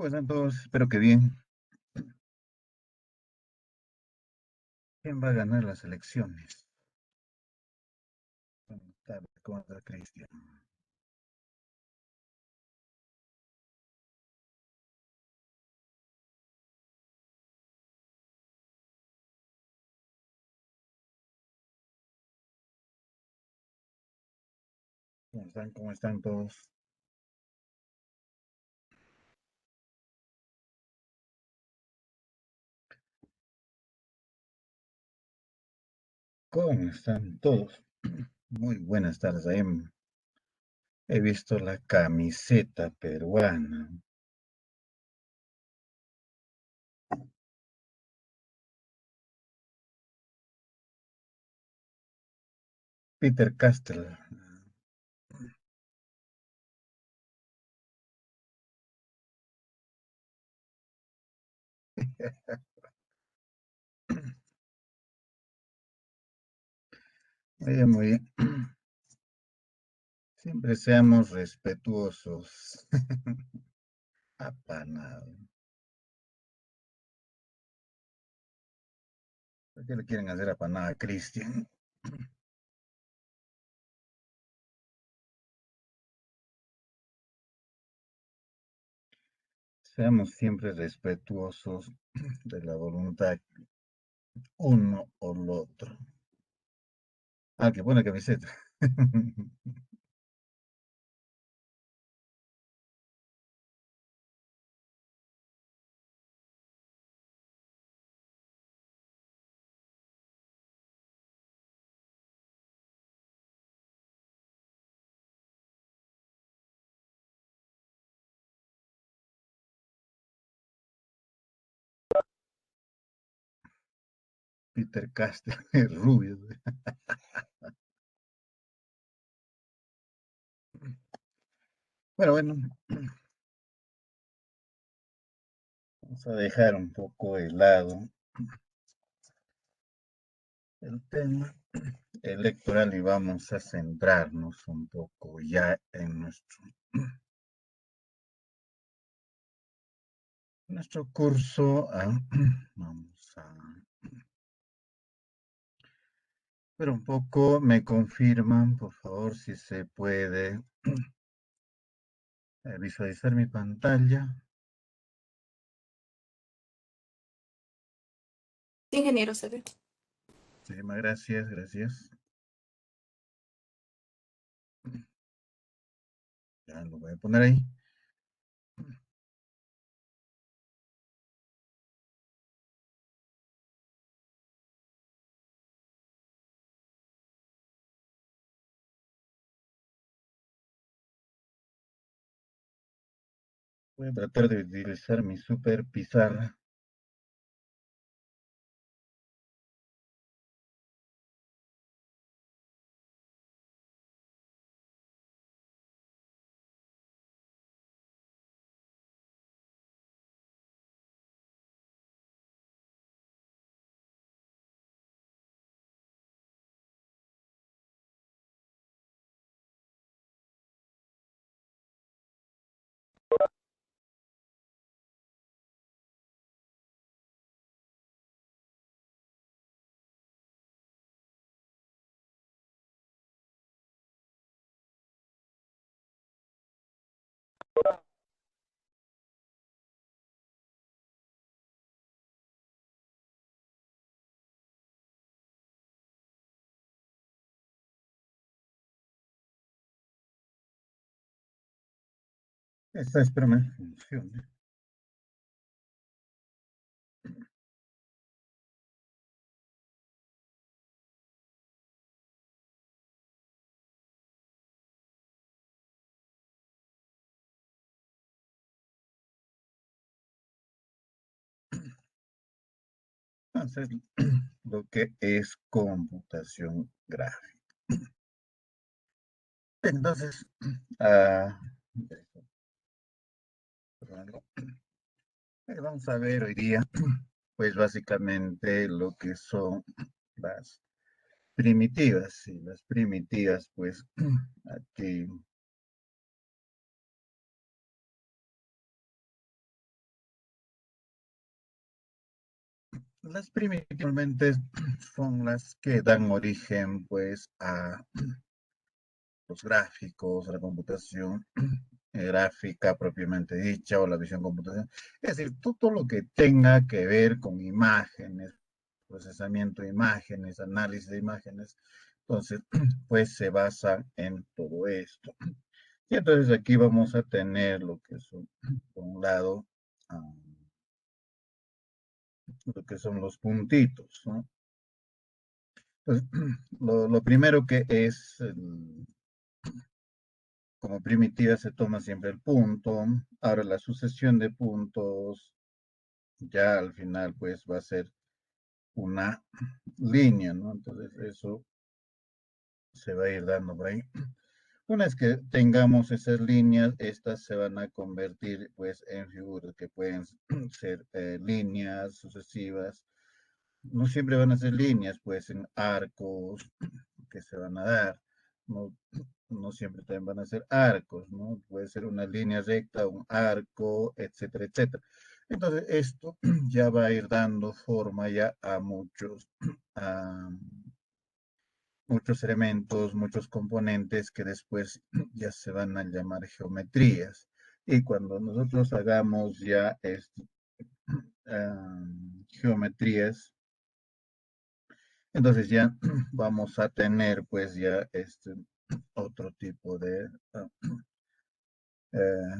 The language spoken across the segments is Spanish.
Pues están todos, espero que bien. ¿Quién va a ganar las elecciones? Buenas tardes, ¿cómo está Cristian? ¿Cómo están? ¿Cómo están todos? ¿Cómo están todos? Muy buenas tardes. Ahí he visto la camiseta peruana. Peter Castell. Muy bien, muy bien. Siempre seamos respetuosos. Apanado. ¿Por qué le quieren hacer apanada a Cristian? Seamos siempre respetuosos de la voluntad uno o el otro. Ah, qué buena camiseta. Peter Castell, rubio. Bueno, bueno, vamos a dejar un poco de lado el tema electoral y vamos a centrarnos un poco ya en nuestro curso. Vamos a ver un poco, me confirman, por favor, si se puede visualizar mi pantalla. Ingeniero se ve. Muchísimas gracias, gracias. Ya lo voy a poner ahí. Voy a tratar de utilizar mi super pizarra. Esta espérame, funcione. hacer lo que es computación gráfica. Entonces, ah, vamos a ver hoy día, pues básicamente lo que son las primitivas. Y las primitivas, pues aquí las primitivamente son las que dan origen, pues, a los gráficos, a la computación gráfica propiamente dicha o la visión computacional. Es decir, todo lo que tenga que ver con imágenes, procesamiento de imágenes, análisis de imágenes, entonces, pues se basa en todo esto. Y entonces aquí vamos a tener lo que son, por un lado, lo que son los puntitos, ¿no? Entonces, lo primero que es, como primitiva se toma siempre el punto. Ahora la sucesión de puntos ya al final pues va a ser una línea, ¿no? Entonces eso se va a ir dando por ahí. Una vez que tengamos esas líneas, estas se van a convertir pues en figuras que pueden ser líneas sucesivas. No siempre van a ser líneas, pues en arcos que se van a dar. No, no siempre también van a ser arcos, ¿no? Puede ser una línea recta, un arco, etcétera, etcétera. Entonces, esto ya va a ir dando forma ya a a muchos elementos, muchos componentes que después ya se van a llamar geometrías. Y cuando nosotros hagamos ya geometrías, entonces ya vamos a tener pues ya otro tipo de eh,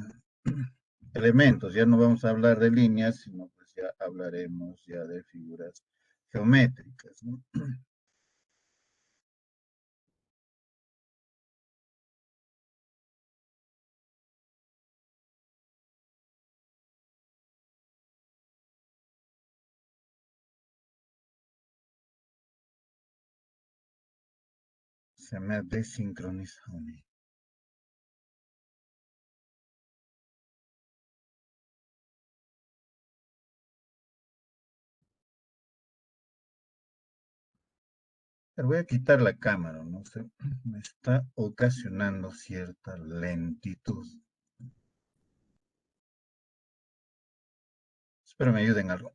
elementos. Ya no vamos a hablar de líneas, sino pues ya hablaremos ya de figuras geométricas, ¿no? Se me ha desincronizado. Pero voy a quitar la cámara, no sé, me está ocasionando cierta lentitud. Espero me ayuden algo.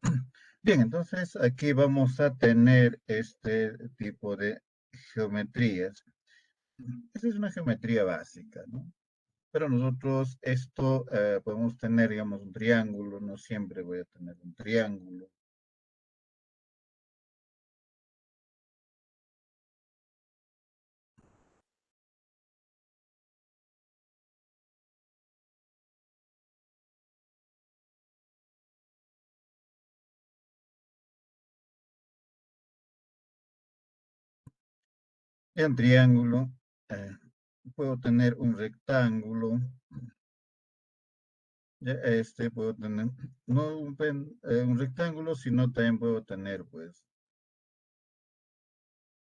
Bien, entonces aquí vamos a tener este tipo de geometrías. Esta es una geometría básica, ¿no? Pero nosotros esto podemos tener, digamos, un triángulo, no siempre voy a tener un triángulo. En un triángulo eh, puedo tener un rectángulo, puedo tener, no un rectángulo, sino también puedo tener, pues,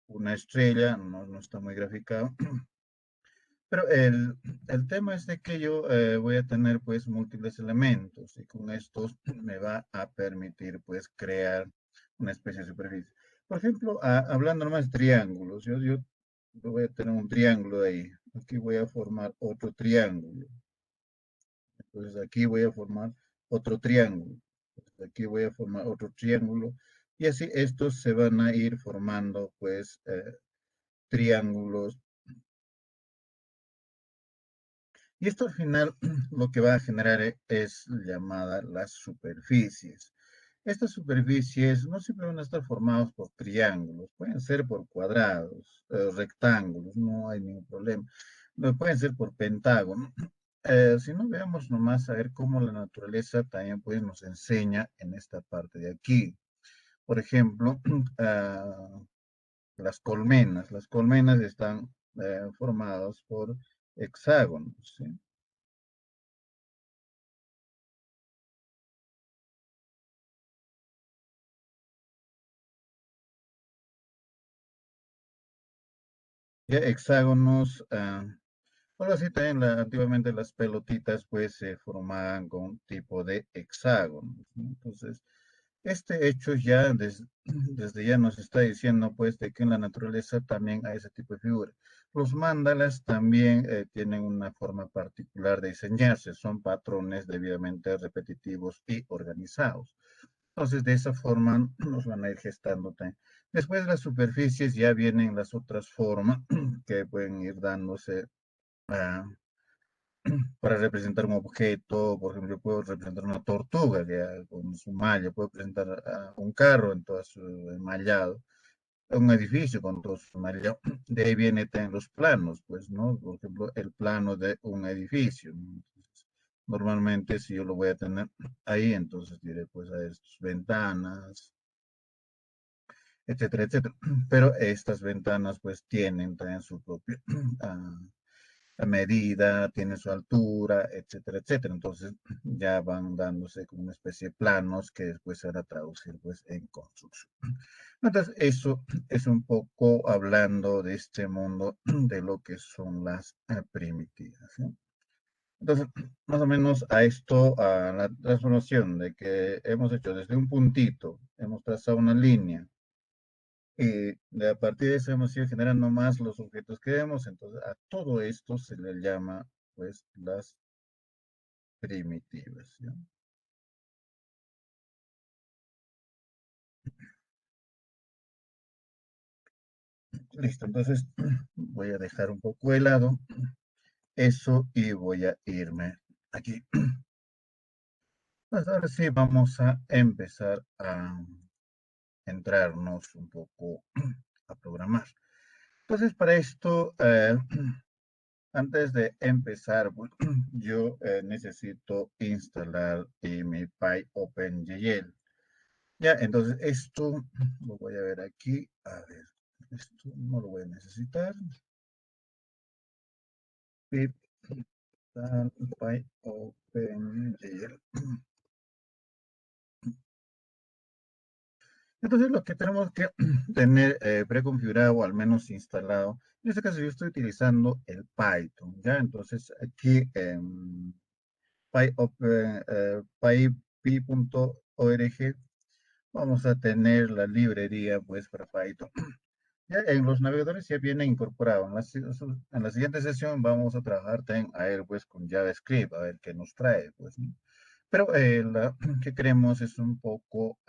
una estrella, no, no está muy graficado. Pero el tema es de que yo voy a tener pues múltiples elementos y con estos me va a permitir pues crear una especie de superficie. Por ejemplo, hablando nomás de triángulos, yo voy a tener un triángulo ahí. Aquí voy a formar otro triángulo. Entonces aquí voy a formar otro triángulo. Entonces, aquí voy a formar otro triángulo. Y así estos se van a ir formando pues triángulos. Y esto al final lo que va a generar es llamada las superficies. Estas superficies no siempre van a estar formadas por triángulos, pueden ser por cuadrados, rectángulos, no hay ningún problema. No, pueden ser por pentágonos. Si no, veamos nomás a ver cómo la naturaleza también pues, nos enseña en esta parte de aquí. Por ejemplo, las colmenas. Las colmenas están formadas por hexágonos, ¿sí? hexágonos. Bueno, así también antiguamente las pelotitas pues se formaban con tipo de hexágonos, ¿no? Entonces, este hecho ya desde ya nos está diciendo pues de que en la naturaleza también hay ese tipo de figuras. Los mandalas también tienen una forma particular de diseñarse, son patrones debidamente repetitivos y organizados. Entonces, de esa forma nos van a ir gestando también. Después de las superficies ya vienen las otras formas que pueden ir dándose ah, para representar un objeto. Por ejemplo, puedo representar una tortuga ya, con su malla, puedo presentar un carro en todo su enmallado, un edificio con todo su mallado. De ahí vienen también los planos, pues, ¿no? Por ejemplo, el plano de un edificio, ¿no? Entonces, normalmente, si yo lo voy a tener ahí, entonces diré, pues, a estas ventanas, etcétera, etcétera. Pero estas ventanas, pues, tienen también su propio la medida, tiene su altura, etcétera, etcétera. Entonces ya van dándose como una especie de planos que después se van a traducir pues en construcción. Entonces eso es un poco hablando de este mundo de lo que son las primitivas, ¿sí? Entonces, más o menos a esto, a la transformación de que hemos hecho desde un puntito, hemos trazado una línea, y a partir de eso hemos ido generando más los objetos que vemos. Entonces, a todo esto se le llama, pues, las primitivas, ¿no? Listo, entonces voy a dejar un poco de lado eso y voy a irme aquí. Pues ahora sí vamos a empezar a entrarnos un poco a programar. Entonces, para esto, antes de empezar, yo necesito instalar mi PyOpenGL. Ya, entonces esto lo voy a ver aquí. A ver, esto no lo voy a necesitar. Pip install PyOpenGL. Entonces lo que tenemos que tener preconfigurado o al menos instalado, en este caso yo estoy utilizando el Python, ¿ya? Entonces aquí en pypy.org vamos a tener la librería pues para Python. Ya en los navegadores ya viene incorporado. En la siguiente sesión vamos a trabajar también a él pues con JavaScript, a ver qué nos trae, pues, ¿no? Pero lo que queremos es un poco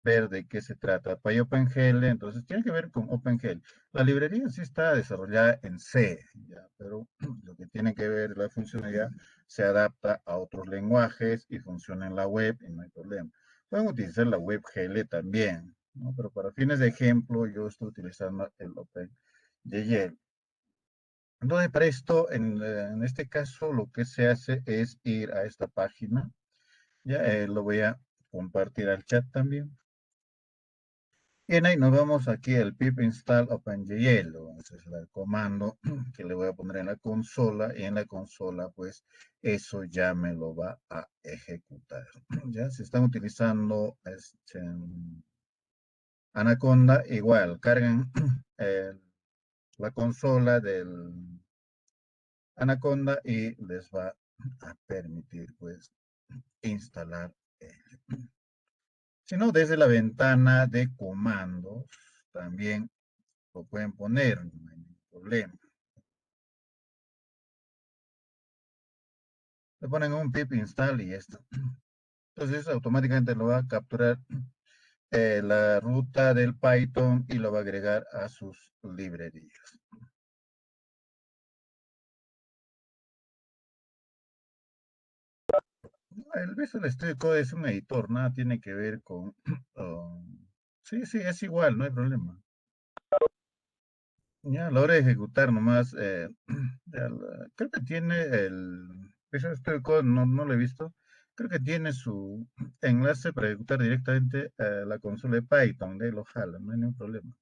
ver de qué se trata. PyOpenGL, entonces tiene que ver con OpenGL. La librería sí está desarrollada en C, ya, pero lo que tiene que ver la funcionalidad se adapta a otros lenguajes y funciona en la web y no hay problema. Pueden utilizar la WebGL también, ¿no? Pero para fines de ejemplo yo estoy utilizando el OpenGL. Entonces, para esto, en este caso, lo que se hace es ir a esta página. Ya lo voy a compartir al chat también. Bien, ahí nos vamos aquí al pip install OpenGL. Ese es el comando que le voy a poner en la consola, y en la consola pues eso ya me lo va a ejecutar. Ya se están utilizando Anaconda, igual cargan la consola del Anaconda y les va a permitir pues instalar. Si no, desde la ventana de comandos también lo pueden poner, no hay ningún problema. Le ponen un pip install y ya está. Entonces automáticamente lo va a capturar la ruta del Python y lo va a agregar a sus librerías. El Visual Studio Code es un editor, nada tiene que ver con... sí, sí, es igual, no hay problema. Ya a la hora de ejecutar nomás, creo que tiene el Visual Studio Code, no lo he visto. Creo que tiene su enlace para ejecutar directamente a la consola de Python, de lo jala, no hay ningún problema.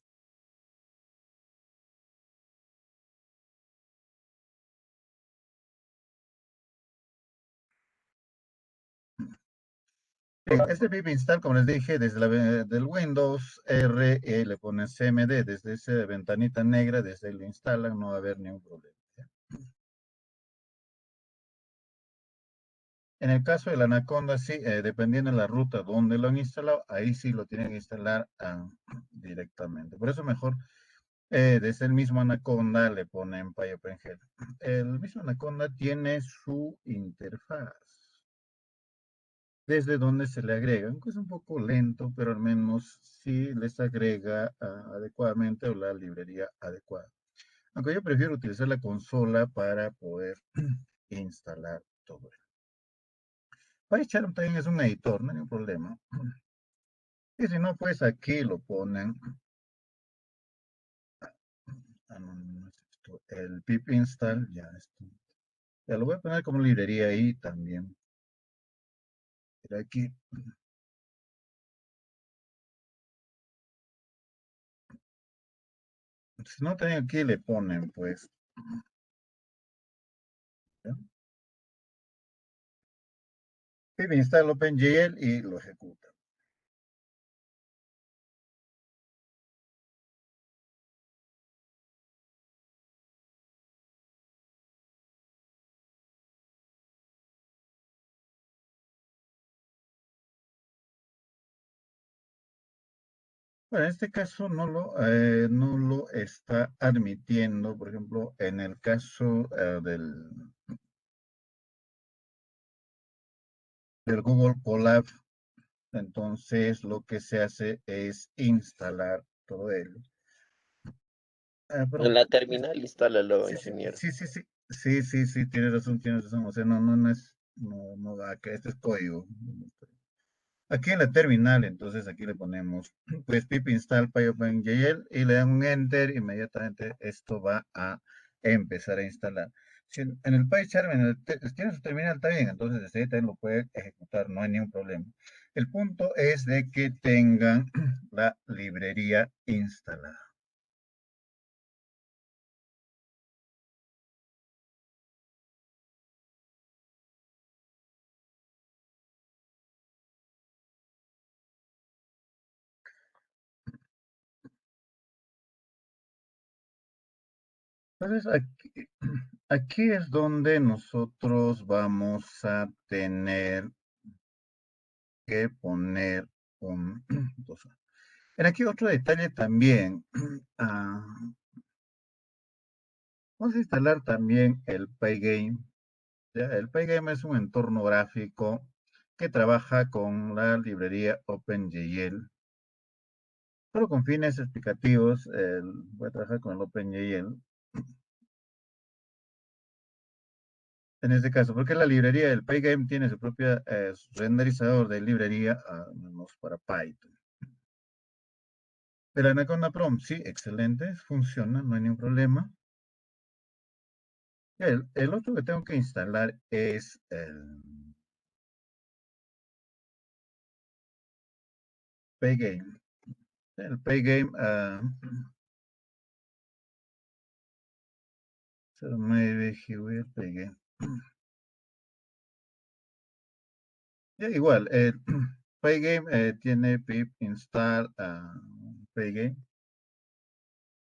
Bien, este pip install, como les dije, desde del Windows R le ponen CMD, desde esa ventanita negra, desde ahí lo instalan, no va a haber ningún problema. En el caso del Anaconda, sí, dependiendo de la ruta donde lo han instalado, ahí sí lo tienen que instalar directamente. Por eso mejor desde el mismo Anaconda le ponen PyOpenGL. El mismo Anaconda tiene su interfaz, desde donde se le agrega, aunque es un poco lento, pero al menos sí les agrega adecuadamente o la librería adecuada. Aunque yo prefiero utilizar la consola para poder instalar todo. PyCharm también es un editor, no hay ningún problema. Y si no, pues aquí lo ponen. No es esto, el pip install, ya esto. Ya lo voy a poner como librería ahí también. Pero aquí, si no también aquí le ponen, pues, ¿ya? Pip install OpenGL y lo ejecuta. Bueno, en este caso no lo está admitiendo, por ejemplo, en el caso del Google Colab, entonces lo que se hace es instalar todo ello. En Perdón. la terminal, instálalo, Sí, sí, ingeniero. sí, sí, sí, sí, sí, sí, tienes razón, tienes razón. O sea, no es, no va que este es código. Aquí en la terminal, entonces aquí le ponemos, pues pip install PyOpenGL y le dan un enter, inmediatamente esto va a empezar a instalar. Si en el PyCharm, tiene su terminal, está bien, entonces desde ahí también lo puede ejecutar, no hay ningún problema. El punto es de que tengan la librería instalada. Entonces, aquí es donde nosotros vamos a tener que poner un... aquí otro detalle también. ah, Vamos a instalar también el Pygame. ¿Ya? El Pygame es un entorno gráfico que trabaja con la librería OpenGL. Solo con fines explicativos, voy a trabajar con el OpenGL. En este caso, porque la librería del Pygame tiene su propia renderizador de librería, menos para Python. El Anaconda Prompt, sí, excelente, funciona, no hay ningún problema. El otro que tengo que instalar es el Pygame. El Pygame 09 GUI, Pygame. Ya, igual, Pygame tiene pip install Pygame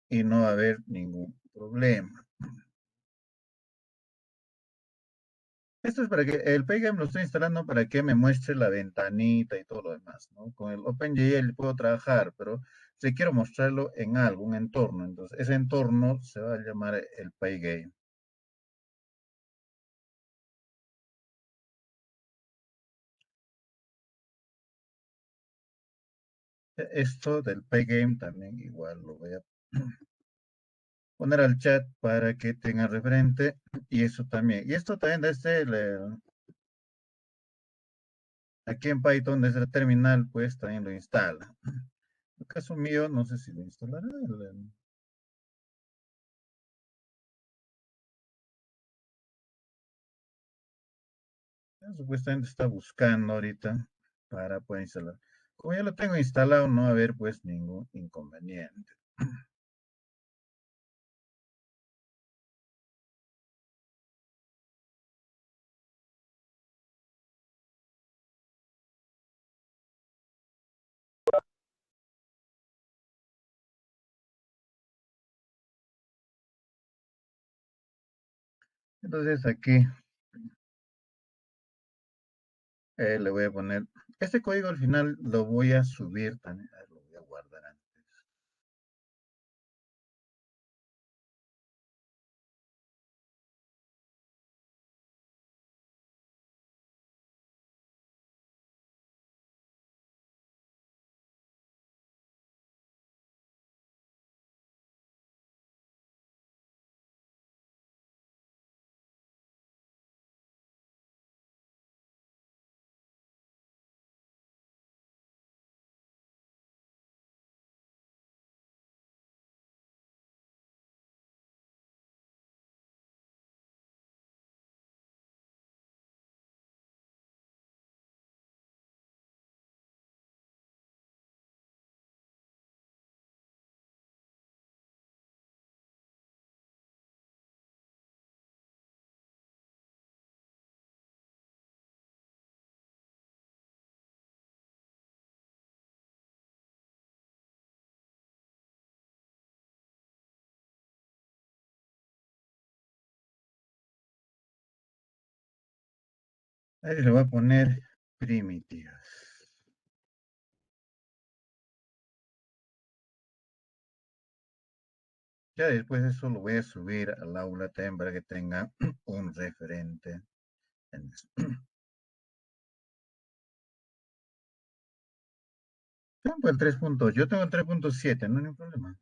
y no va a haber ningún problema. Esto es para que el Pygame lo estoy instalando para que me muestre la ventanita y todo lo demás, ¿no? Con el OpenGL puedo trabajar, pero si quiero mostrarlo en algún entorno, entonces ese entorno se va a llamar el Pygame. Esto del Pygame también igual lo voy a poner al chat para que tenga referente y eso también. Y esto también desde aquí en Python, desde el terminal, pues también lo instala. En el caso mío, no sé si lo instalará. Supuestamente está buscando ahorita para poder instalar. Como ya lo tengo instalado, no va a haber pues ningún inconveniente. Entonces aquí le voy a poner, este código al final lo voy a subir también, lo voy a guardar antes. Ahí le voy a poner primitivas. Ya después eso lo voy a subir al aula también para que tenga un referente en eso. Tengo el 3.8, yo tengo el 3.7, no hay ningún problema.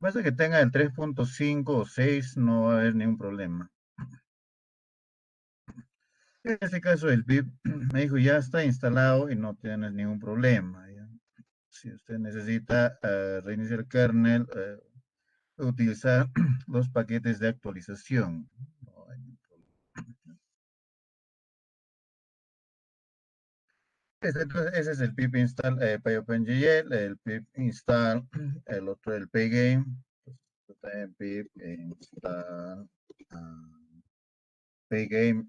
Basta que tenga el 3.5 o 6, no va a haber ningún problema. En este caso el pip me dijo ya está instalado y no tienes ningún problema. ¿Ya? Si usted necesita reiniciar el kernel, utilizar los paquetes de actualización. No hay ningún problema. Entonces, ese es el pip install PyOpenGL, el pip install, el otro el pygame, pues, también pip install pygame.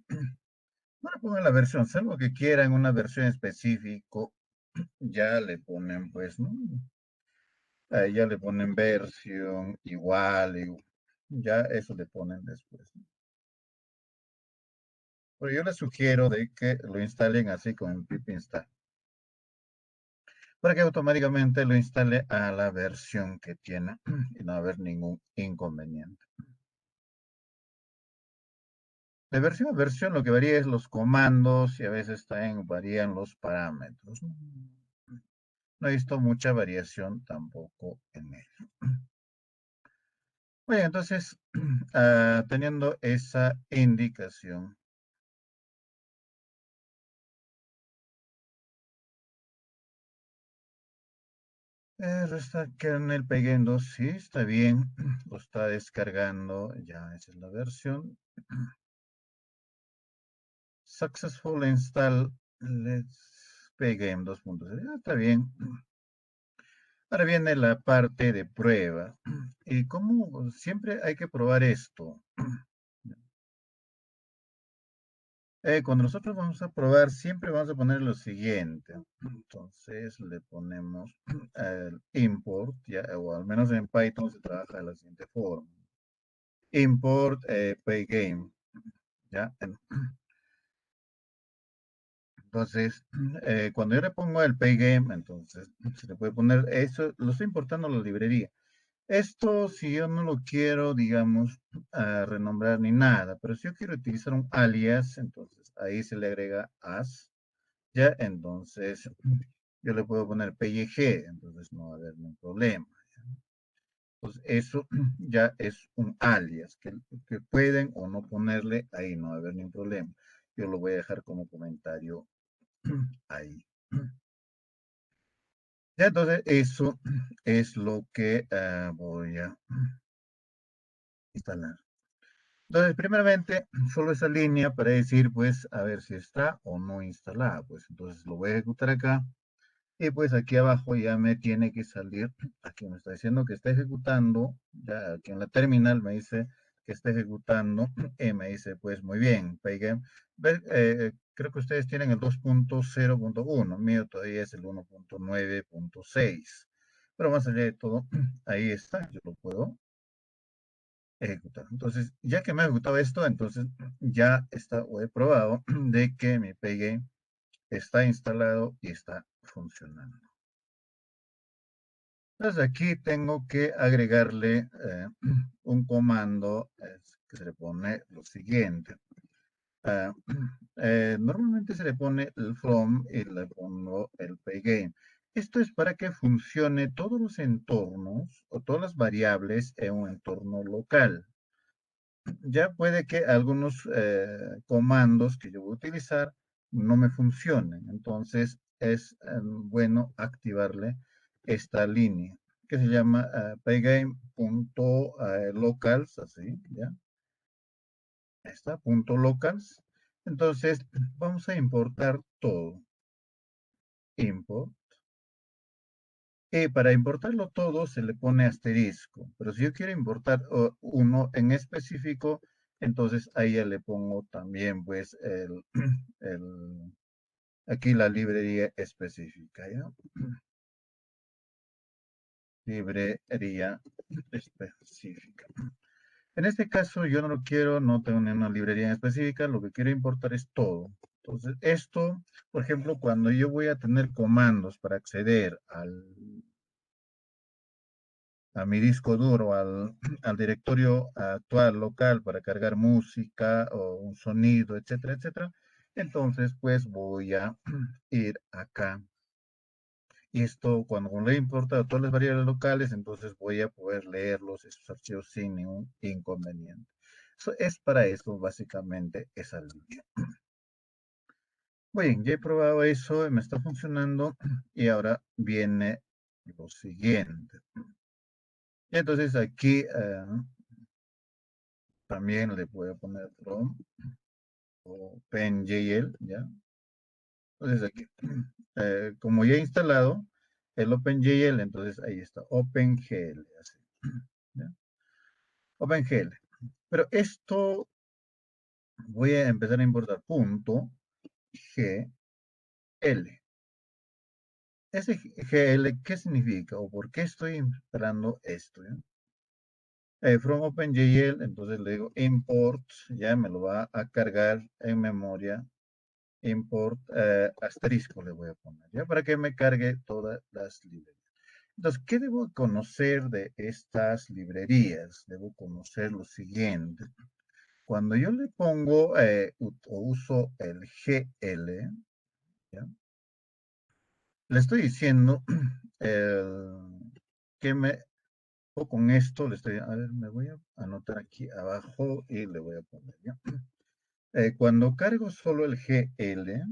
No le pongan la versión, salvo que quieran una versión específico, ya le ponen pues, ¿no? Ya le ponen versión igual, ya eso le ponen después, ¿no? Pero yo les sugiero de que lo instalen así con el pip install, para que automáticamente lo instale a la versión que tiene y no va a haber ningún inconveniente. De versión a versión lo que varía es los comandos y a veces también varían los parámetros. No he visto mucha variación tampoco en ello. Bueno, entonces, teniendo esa indicación, resta kernel pgame 2, sí, está bien, lo está descargando, ya esa es la versión. Successful install let's pgame 2.0, ya está bien. Ahora viene la parte de prueba. Y como siempre hay que probar esto. Cuando nosotros vamos a probar, siempre vamos a poner lo siguiente. Entonces le ponemos el import, ya, o al menos en Python se trabaja de la siguiente forma. Import pygame, ¿ya? Entonces, cuando yo le pongo el pygame, entonces se le puede poner eso, lo estoy importando a la librería. Esto, si yo no lo quiero, digamos, renombrar ni nada, pero si yo quiero utilizar un alias, entonces ahí se le agrega as, ya, entonces yo le puedo poner PYG, entonces no va a haber ningún problema. Pues eso ya es un alias que pueden o no ponerle ahí, no va a haber ningún problema. Yo lo voy a dejar como comentario ahí. Ya, entonces eso es lo que voy a instalar. Entonces, primeramente, solo esa línea para decir, pues, a ver si está o no instalada. Pues, entonces lo voy a ejecutar acá. Y pues aquí abajo ya me tiene que salir, aquí me está diciendo que está ejecutando, ya aquí en la terminal me dice que está ejecutando, y me dice, pues muy bien, Pygame. Creo que ustedes tienen el 2.0.1, mío todavía es el 1.9.6. Pero más allá de todo, ahí está, yo lo puedo ejecutar. Entonces, ya que me ha ejecutado esto, entonces ya está, o he probado de que mi Pygame está instalado y está funcionando. Entonces aquí tengo que agregarle un comando que se le pone lo siguiente. Ah, normalmente se le pone el from y le pongo el pygame. Esto es para que funcione todos los entornos o todas las variables en un entorno local. Ya puede que algunos comandos que yo voy a utilizar no me funcionen. Entonces es bueno activarle esta línea que se llama pygame.locals, así, ¿ya? Está, punto locals. Entonces vamos a importar todo. Import. Y para importarlo todo se le pone asterisco. Pero si yo quiero importar uno en específico, entonces ahí ya le pongo también pues aquí la librería específica, ¿ya? Librería específica. En este caso yo no lo quiero, no tengo ni una librería específica, lo que quiero importar es todo. Entonces esto, por ejemplo, cuando yo voy a tener comandos para acceder a mi disco duro, al directorio actual local para cargar música o un sonido, etcétera, etcétera, entonces pues voy a ir acá. Y esto, cuando le he importado todas las variables locales, entonces voy a poder leerlos, esos archivos sin ningún inconveniente. Eso es para eso, básicamente, esa línea. Muy bien, ya he probado eso, me está funcionando y ahora viene lo siguiente. Y entonces aquí también le voy a poner from o OpenGL, ¿ya? Entonces aquí, como ya he instalado el OpenGL, entonces ahí está, OpenGL, así, ¿ya? OpenGL. Pero esto voy a empezar a importar punto GL. Ese GL, ¿qué significa? ¿O por qué estoy instalando esto? ¿Ya? From OpenGL, entonces le digo import, ya me lo va a cargar en memoria. Import asterisco le voy a poner, ya para que me cargue todas las librerías. Entonces, ¿qué debo conocer de estas librerías? Debo conocer lo siguiente. Cuando yo le pongo o uso el GL, ¿ya? Le estoy diciendo que o con esto le estoy, a ver, me voy a anotar aquí abajo y le voy a poner, ¿ya? Cuando cargo solo el GL,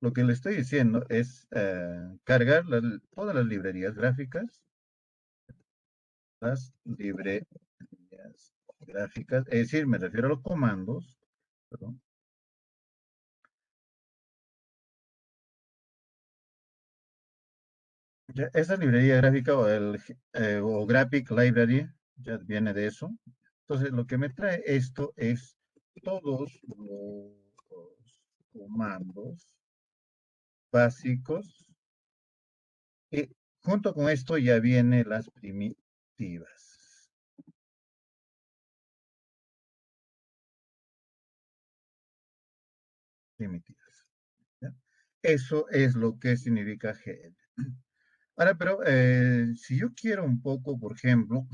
lo que le estoy diciendo es cargar todas las librerías gráficas, las librerías gráficas, es decir, me refiero a los comandos, perdón. Ya, esa librería gráfica o Graphic Library, ya viene de eso. Entonces, lo que me trae esto es todos los comandos básicos y junto con esto ya vienen las primitivas. Primitivas. ¿Ya? Eso es lo que significa GL. Ahora, pero si yo quiero un poco, por ejemplo,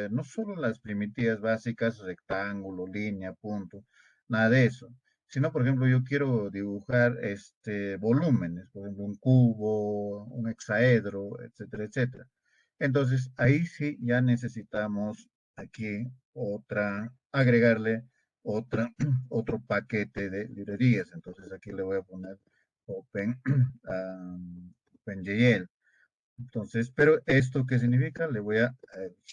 no solo las primitivas básicas, rectángulo, línea, punto, nada de eso, sino, por ejemplo, yo quiero dibujar volúmenes, por ejemplo, un cubo, un hexaedro, etcétera, etcétera. Entonces, ahí sí ya necesitamos aquí agregarle otro paquete de librerías. Entonces, aquí le voy a poner Open, OpenGL. Entonces, pero ¿esto qué significa? Le voy a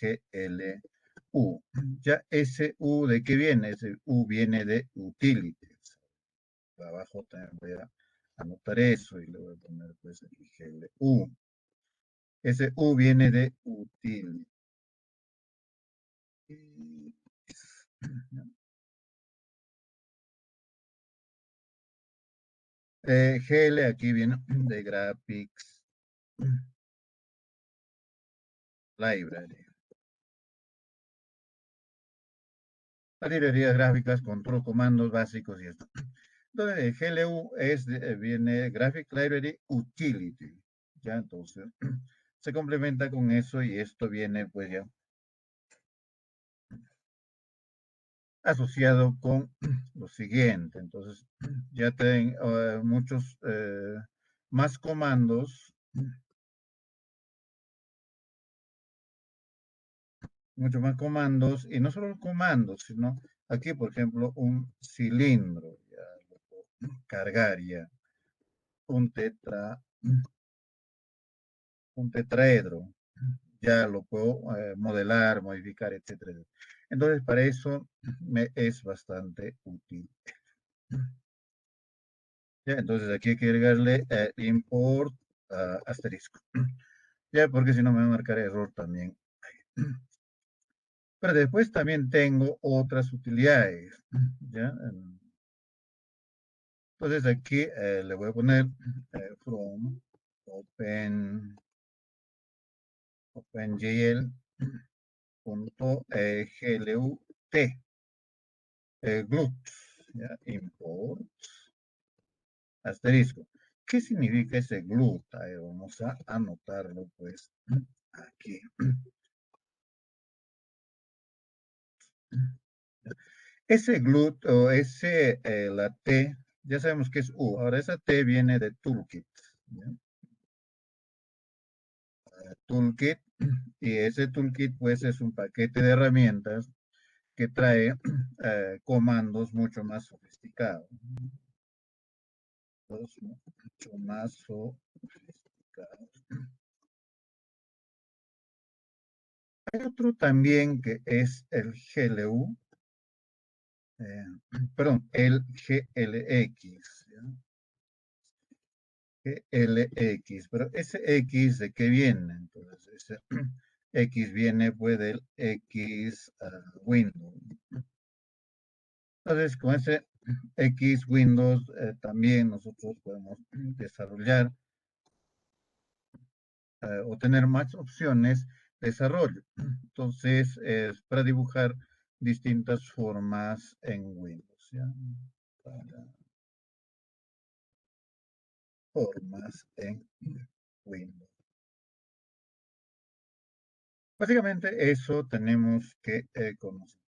GLU. Ya ese U de qué viene? Ese U viene de utilities. Abajo también voy a anotar eso y le voy a poner pues aquí GLU. Ese U viene de utilities. GL aquí viene de Graphics Library. las librerías gráficas, control comandos básicos y esto. Entonces, GLU viene Graphic Library Utility, ¿ya? Entonces, se complementa con eso y esto viene, pues ya, asociado con lo siguiente. Entonces, ya tienen muchos más comandos, muchos más comandos, y no solo comandos, sino aquí, por ejemplo, un cilindro, ya lo puedo cargar ya, un tetra, un tetraedro, ya lo puedo modelar, modificar, etcétera. Entonces, para eso me es bastante útil. Ya, entonces aquí hay que agregarle import asterisco. Ya, porque si no me va a marcar error también. Pero después también tengo otras utilidades. ¿Ya? Entonces aquí le voy a poner from open, OpenGL.glut, glut, ¿ya? Import asterisco. ¿Qué significa ese glut? Vamos a anotarlo pues aquí. Ese glut o ese, la T, ya sabemos que es U. Ahora esa T viene de toolkit. ¿Ya? Toolkit. Y ese toolkit pues es un paquete de herramientas que trae comandos mucho más sofisticados. Mucho más sofisticados. Hay otro también que es el GLU, eh, perdón, el GLX. ¿Ya? LX, pero ese X de qué viene? Entonces, ese X viene pues del X Windows. Entonces, con ese X Windows también nosotros podemos desarrollar o tener más opciones de desarrollo. Entonces, es para dibujar distintas formas en Windows. ¿Ya? Para formas en Windows. Básicamente eso tenemos que conocer.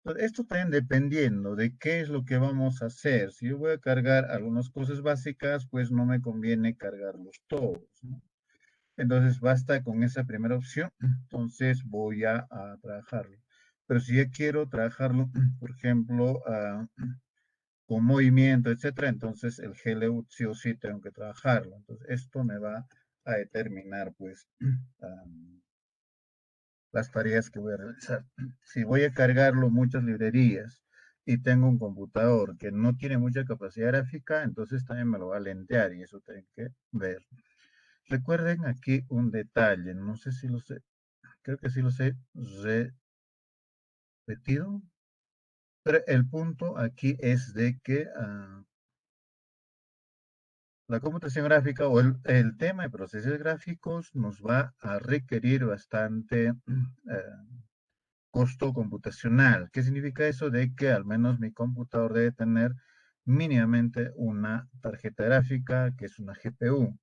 Entonces, esto también dependiendo de qué es lo que vamos a hacer. Si yo voy a cargar algunas cosas básicas, pues no me conviene cargarlos todos, ¿no? Entonces basta con esa primera opción. Entonces voy a trabajarlo. Pero si ya quiero trabajarlo, por ejemplo, con movimiento, etcétera, entonces el GLU sí o sí tengo que trabajarlo. Entonces esto me va a determinar, pues, las tareas que voy a realizar. Si voy a cargarlo muchas librerías y tengo un computador que no tiene mucha capacidad gráfica, entonces también me lo va a lentear y eso tengo que ver. Recuerden aquí un detalle, no sé si lo sé, creo que sí lo sé repetido, pero el punto aquí es de que la computación gráfica o el tema de procesos gráficos nos va a requerir bastante costo computacional. ¿Qué significa eso? De que al menos mi computador debe tener mínimamente una tarjeta gráfica que es una GPU.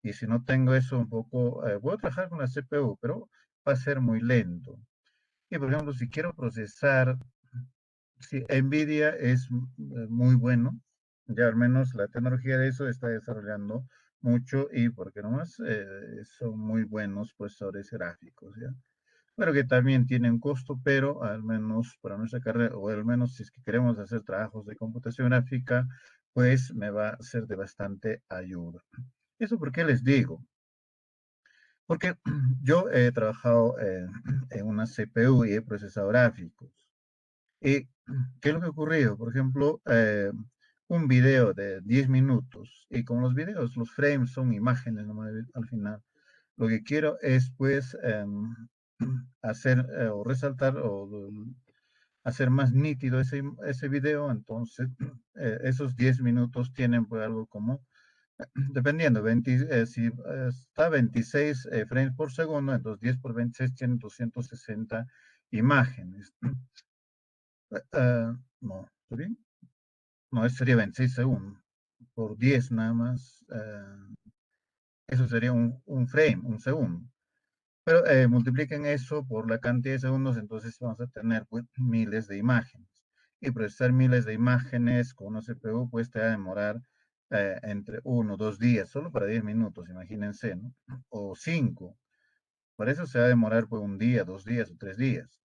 Y si no tengo eso un poco, voy a trabajar con la CPU, pero va a ser muy lento. Y por ejemplo, si quiero procesar, si NVIDIA es muy bueno, ya al menos la tecnología de eso está desarrollando mucho y porque nomás son muy buenos procesadores gráficos, ¿ya? Pero que también tiene un costo, pero al menos para nuestra carrera, o al menos si es que queremos hacer trabajos de computación gráfica, pues me va a ser de bastante ayuda. ¿Eso por qué les digo? Porque yo he trabajado en una CPU y he procesado gráficos. ¿Y qué es lo que ha ocurrido? Por ejemplo, un video de 10 minutos, y con los videos, los frames son imágenes nomás al final. Lo que quiero es, pues, hacer o resaltar o hacer más nítido ese video. Entonces, esos 10 minutos tienen pues algo como, dependiendo, 20, si está 26 frames por segundo, entonces 10 por 26 tienen 260 imágenes. No, ¿está bien? No, eso sería 26 segundos. Por 10 nada más. Eso sería un frame, un segundo. Pero multipliquen eso por la cantidad de segundos, entonces vamos a tener pues, miles de imágenes. Y procesar miles de imágenes con una CPU pues te va a demorar entre 1 o 2 días, solo para 10 minutos, imagínense, ¿no? O 5. Por eso se va a demorar pues un día, 2 días o 3 días.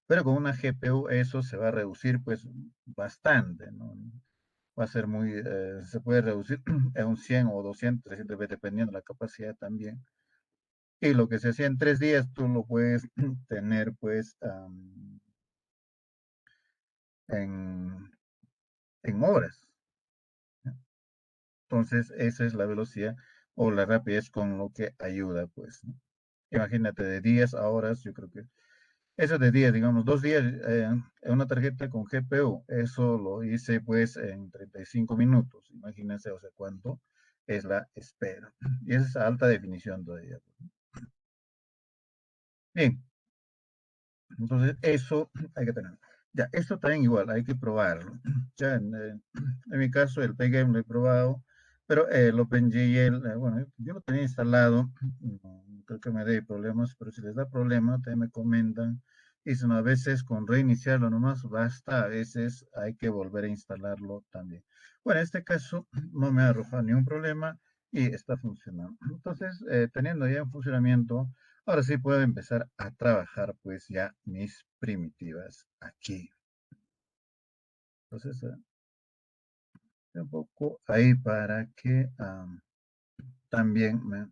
Pero con una GPU eso se va a reducir pues bastante, ¿no? Va a ser muy, se puede reducir en un 100 o 200, 300 veces, dependiendo de la capacidad también. Y lo que se hacía en 3 días, tú lo puedes tener pues en, en horas. Entonces, esa es la velocidad o la rapidez con lo que ayuda, pues, ¿no? Imagínate de días a horas, yo creo que eso de días, digamos, 2 días en una tarjeta con GPU, eso lo hice pues en 35 minutos. Imagínense, o sea, cuánto es la espera. Y esa es alta definición todavía. Bien, entonces eso hay que tener. Ya, esto también igual, hay que probarlo. Ya en mi caso el Pgame lo he probado, pero el OpenGL, bueno, yo lo tenía instalado, no creo que me dé problemas, pero si les da problema, también me comentan. Y si no, a veces con reiniciarlo nomás basta, a veces hay que volver a instalarlo también. Bueno, en este caso no me ha arrojado ningún problema y está funcionando. Entonces, teniendo ya en funcionamiento, ahora sí puedo empezar a trabajar pues ya mis primitivas aquí. Entonces, un poco ahí para que también me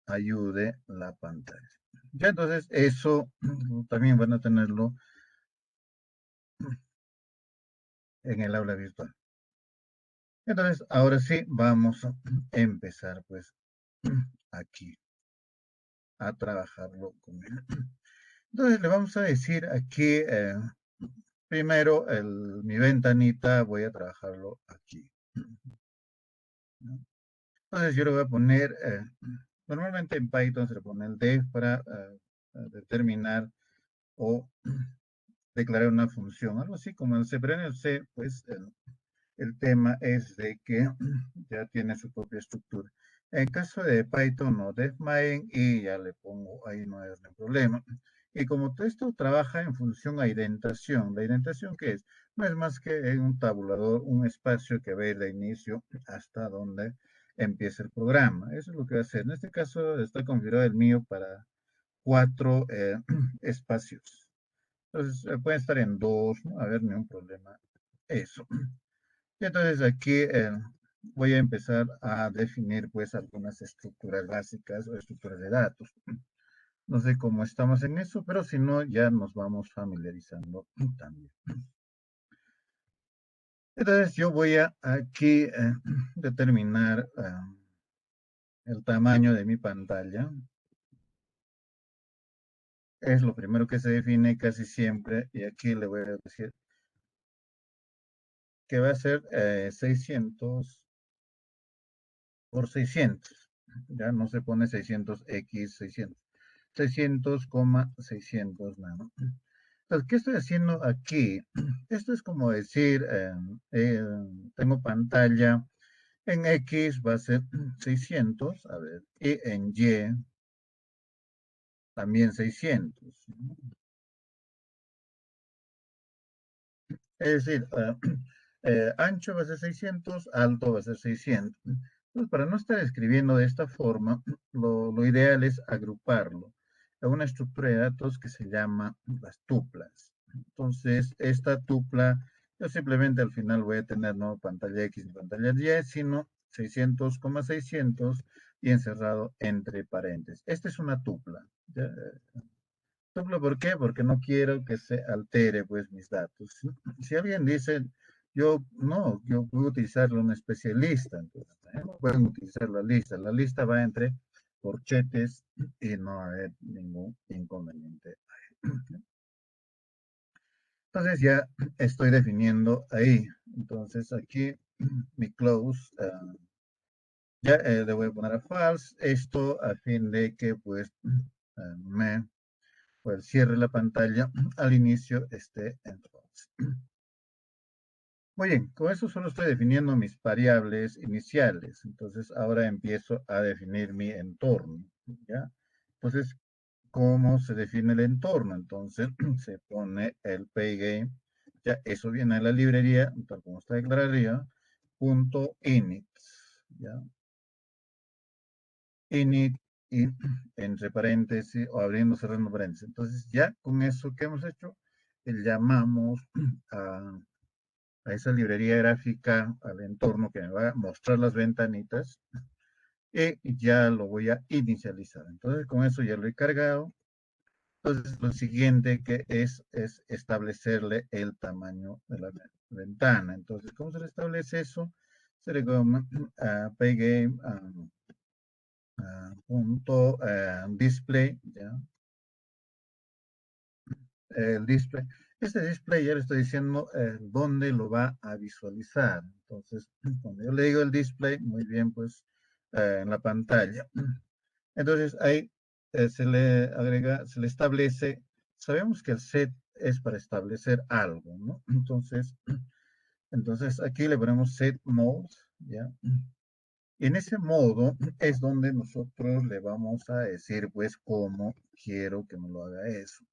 ayude la pantalla. Ya entonces eso también van a tenerlo en el aula virtual. Entonces, ahora sí vamos a empezar pues aquí a trabajarlo con él. Entonces le vamos a decir aquí, primero mi ventanita voy a trabajarlo aquí. ¿No? Entonces yo le voy a poner, normalmente en Python se le pone el def para determinar o declarar una función, algo así como en C, pero en el C, pues el tema es de que ya tiene su propia estructura. En caso de Python, no, def main y ya le pongo ahí, no hay ningún problema. Y como todo esto trabaja en función a indentación, ¿la indentación qué es? No es más que un tabulador, un espacio que va a ir de inicio hasta donde empieza el programa. Eso es lo que va a hacer. En este caso está configurado el mío para 4 espacios. Entonces puede estar en 2, no va a haber ningún problema. Eso. Y entonces aquí voy a empezar a definir pues algunas estructuras básicas o estructuras de datos. No sé cómo estamos en eso, pero si no, ya nos vamos familiarizando también. Entonces yo voy a aquí determinar el tamaño de mi pantalla. Es lo primero que se define casi siempre y aquí le voy a decir que va a ser 600 por 600. Ya no se pone 600x 600. 600,600 nano. Entonces, ¿qué estoy haciendo aquí? Esto es como decir, tengo pantalla, en X va a ser 600, a ver, y en Y también 600. Es decir, ancho va a ser 600, alto va a ser 600. Entonces, para no estar escribiendo de esta forma, lo ideal es agruparlo a una estructura de datos que se llama las tuplas. Entonces, esta tupla, yo simplemente al final voy a tener no pantalla X ni pantalla Y, sino 600,600 y encerrado entre paréntesis. Esta es una tupla. ¿Ya? Ejemplo, ¿por qué? Porque no quiero que se altere pues mis datos. Si alguien dice, yo no, yo puedo utilizar un especialista, entonces no pueden utilizar la lista va entre corchetes y no hay ningún inconveniente. Entonces ya estoy definiendo ahí. Entonces aquí mi close, ya le voy a poner a false, esto a fin de que pues me o el cierre de la pantalla al inicio esté en false. Muy bien, con eso solo estoy definiendo mis variables iniciales. Entonces ahora empiezo a definir mi entorno, ¿ya? Entonces, ¿cómo se define el entorno? Entonces se pone el paygame, ya eso viene de la librería, tal como está declarada, punto init, ¿ya? Init y entre paréntesis o abriendo, cerrando paréntesis. Entonces ya con eso que hemos hecho, llamamos a esa librería gráfica, al entorno que me va a mostrar las ventanitas y ya lo voy a inicializar. Entonces con eso ya lo he cargado. Entonces lo siguiente que es establecerle el tamaño de la ventana. Entonces, ¿cómo se le establece eso? Se le llama paygame punto display, ¿ya? El display. Este display ya le estoy diciendo dónde lo va a visualizar. Entonces, cuando yo le digo el display, muy bien, pues en la pantalla. Entonces ahí se le agrega, se le establece, sabemos que el set es para establecer algo, ¿no? Entonces aquí le ponemos set mode, ¿ya? Y en ese modo es donde nosotros le vamos a decir, pues, cómo quiero que me lo haga eso.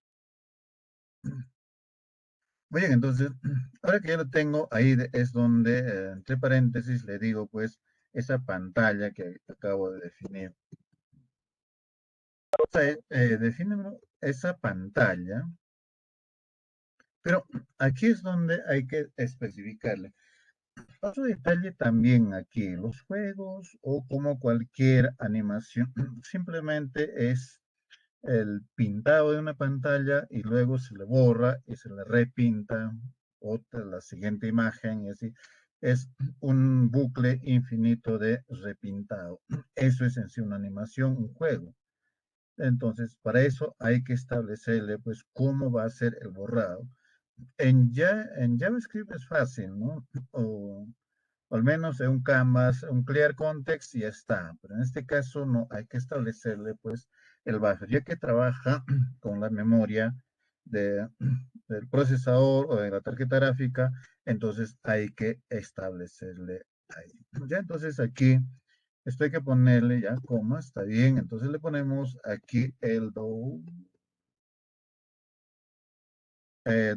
Muy bien, entonces, ahora que ya lo tengo, ahí es donde, entre paréntesis, le digo, pues, esa pantalla que acabo de definir. O sea, defíneme esa pantalla, pero aquí es donde hay que especificarle. Otro detalle también aquí, los juegos o como cualquier animación, simplemente es el pintado de una pantalla y luego se le borra y se le repinta otra, la siguiente imagen y así. Es un bucle infinito de repintado. Eso es en sí una animación, un juego. Entonces, para eso hay que establecerle, pues, cómo va a ser el borrado. En JavaScript es fácil, ¿no? O al menos en un canvas, un clear context y ya está. Pero en este caso no, hay que establecerle pues el buffer, ya que trabaja con la memoria de, del procesador o de la tarjeta gráfica, entonces hay que establecerle ahí. Ya entonces aquí esto hay que ponerle ya coma, está bien. Entonces le ponemos aquí el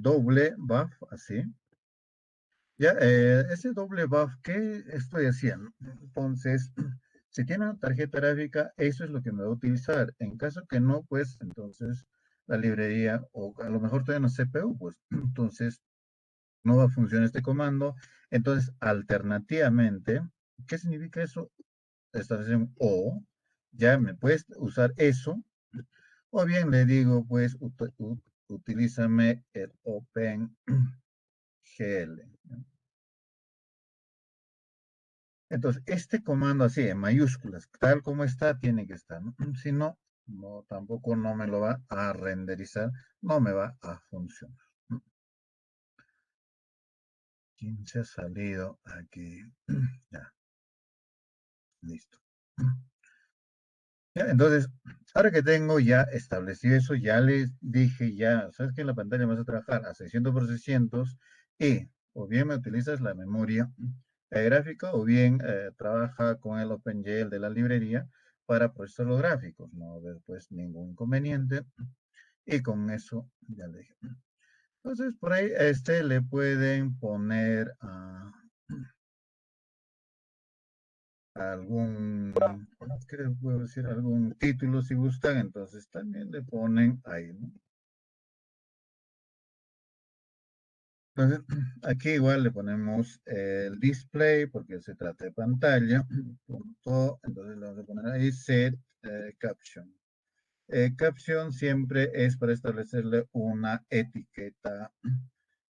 doble buff, así. Ya, ese doble buff, ¿qué estoy haciendo? Entonces, si tiene una tarjeta gráfica, eso es lo que me va a utilizar. En caso que no, pues entonces la librería, o a lo mejor todavía no CPU, pues entonces no va a funcionar este comando. Entonces, alternativamente, ¿qué significa eso? Establecer o, ya me puedes usar eso, o bien le digo, pues, utilízame el OpenGL. Entonces, este comando así, en mayúsculas, tal como está, tiene que estar, ¿no? Si no, no, tampoco no me lo va a renderizar, no me va a funcionar. ¿Quién se ha salido aquí? Ya, listo. Ya, entonces, ahora que tengo ya establecido eso, ya les dije ya, ¿sabes qué? En la pantalla vas a trabajar a 600 por 600 y o bien me utilizas la memoria gráfica o bien trabaja con el OpenGL de la librería para procesar los gráficos. No va a haber pues ningún inconveniente y con eso ya le dije. Entonces, por ahí le pueden poner algún, ¿qué les puedo decir? Algún título si gustan, entonces también le ponen ahí, ¿no? Entonces, aquí igual le ponemos el display porque se trata de pantalla, punto, entonces le vamos a poner ahí set caption. Caption siempre es para establecerle una etiqueta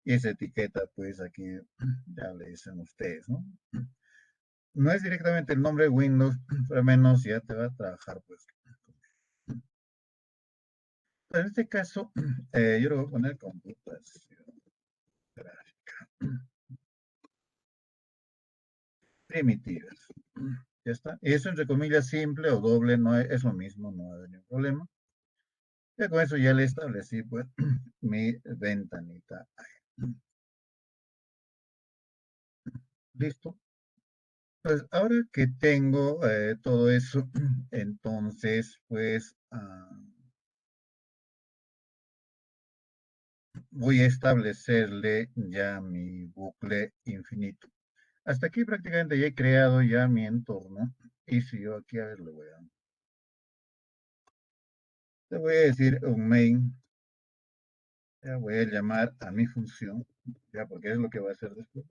y esa etiqueta pues aquí ya le dicen ustedes, ¿no? No es directamente el nombre de Windows, pero al menos ya te va a trabajar pues. En este caso, yo lo voy a poner computación gráfica primitivas. Ya está. Y eso entre comillas simple o doble no es lo mismo, no hay ningún problema. Ya con eso ya le establecí pues mi ventanita. Listo. Pues ahora que tengo todo eso, entonces pues voy a establecerle ya mi bucle infinito. Hasta aquí prácticamente ya he creado ya mi entorno. Y si yo aquí, a ver, le voy a decir un main, ya voy a llamar a mi función, ya porque es lo que va a hacer después.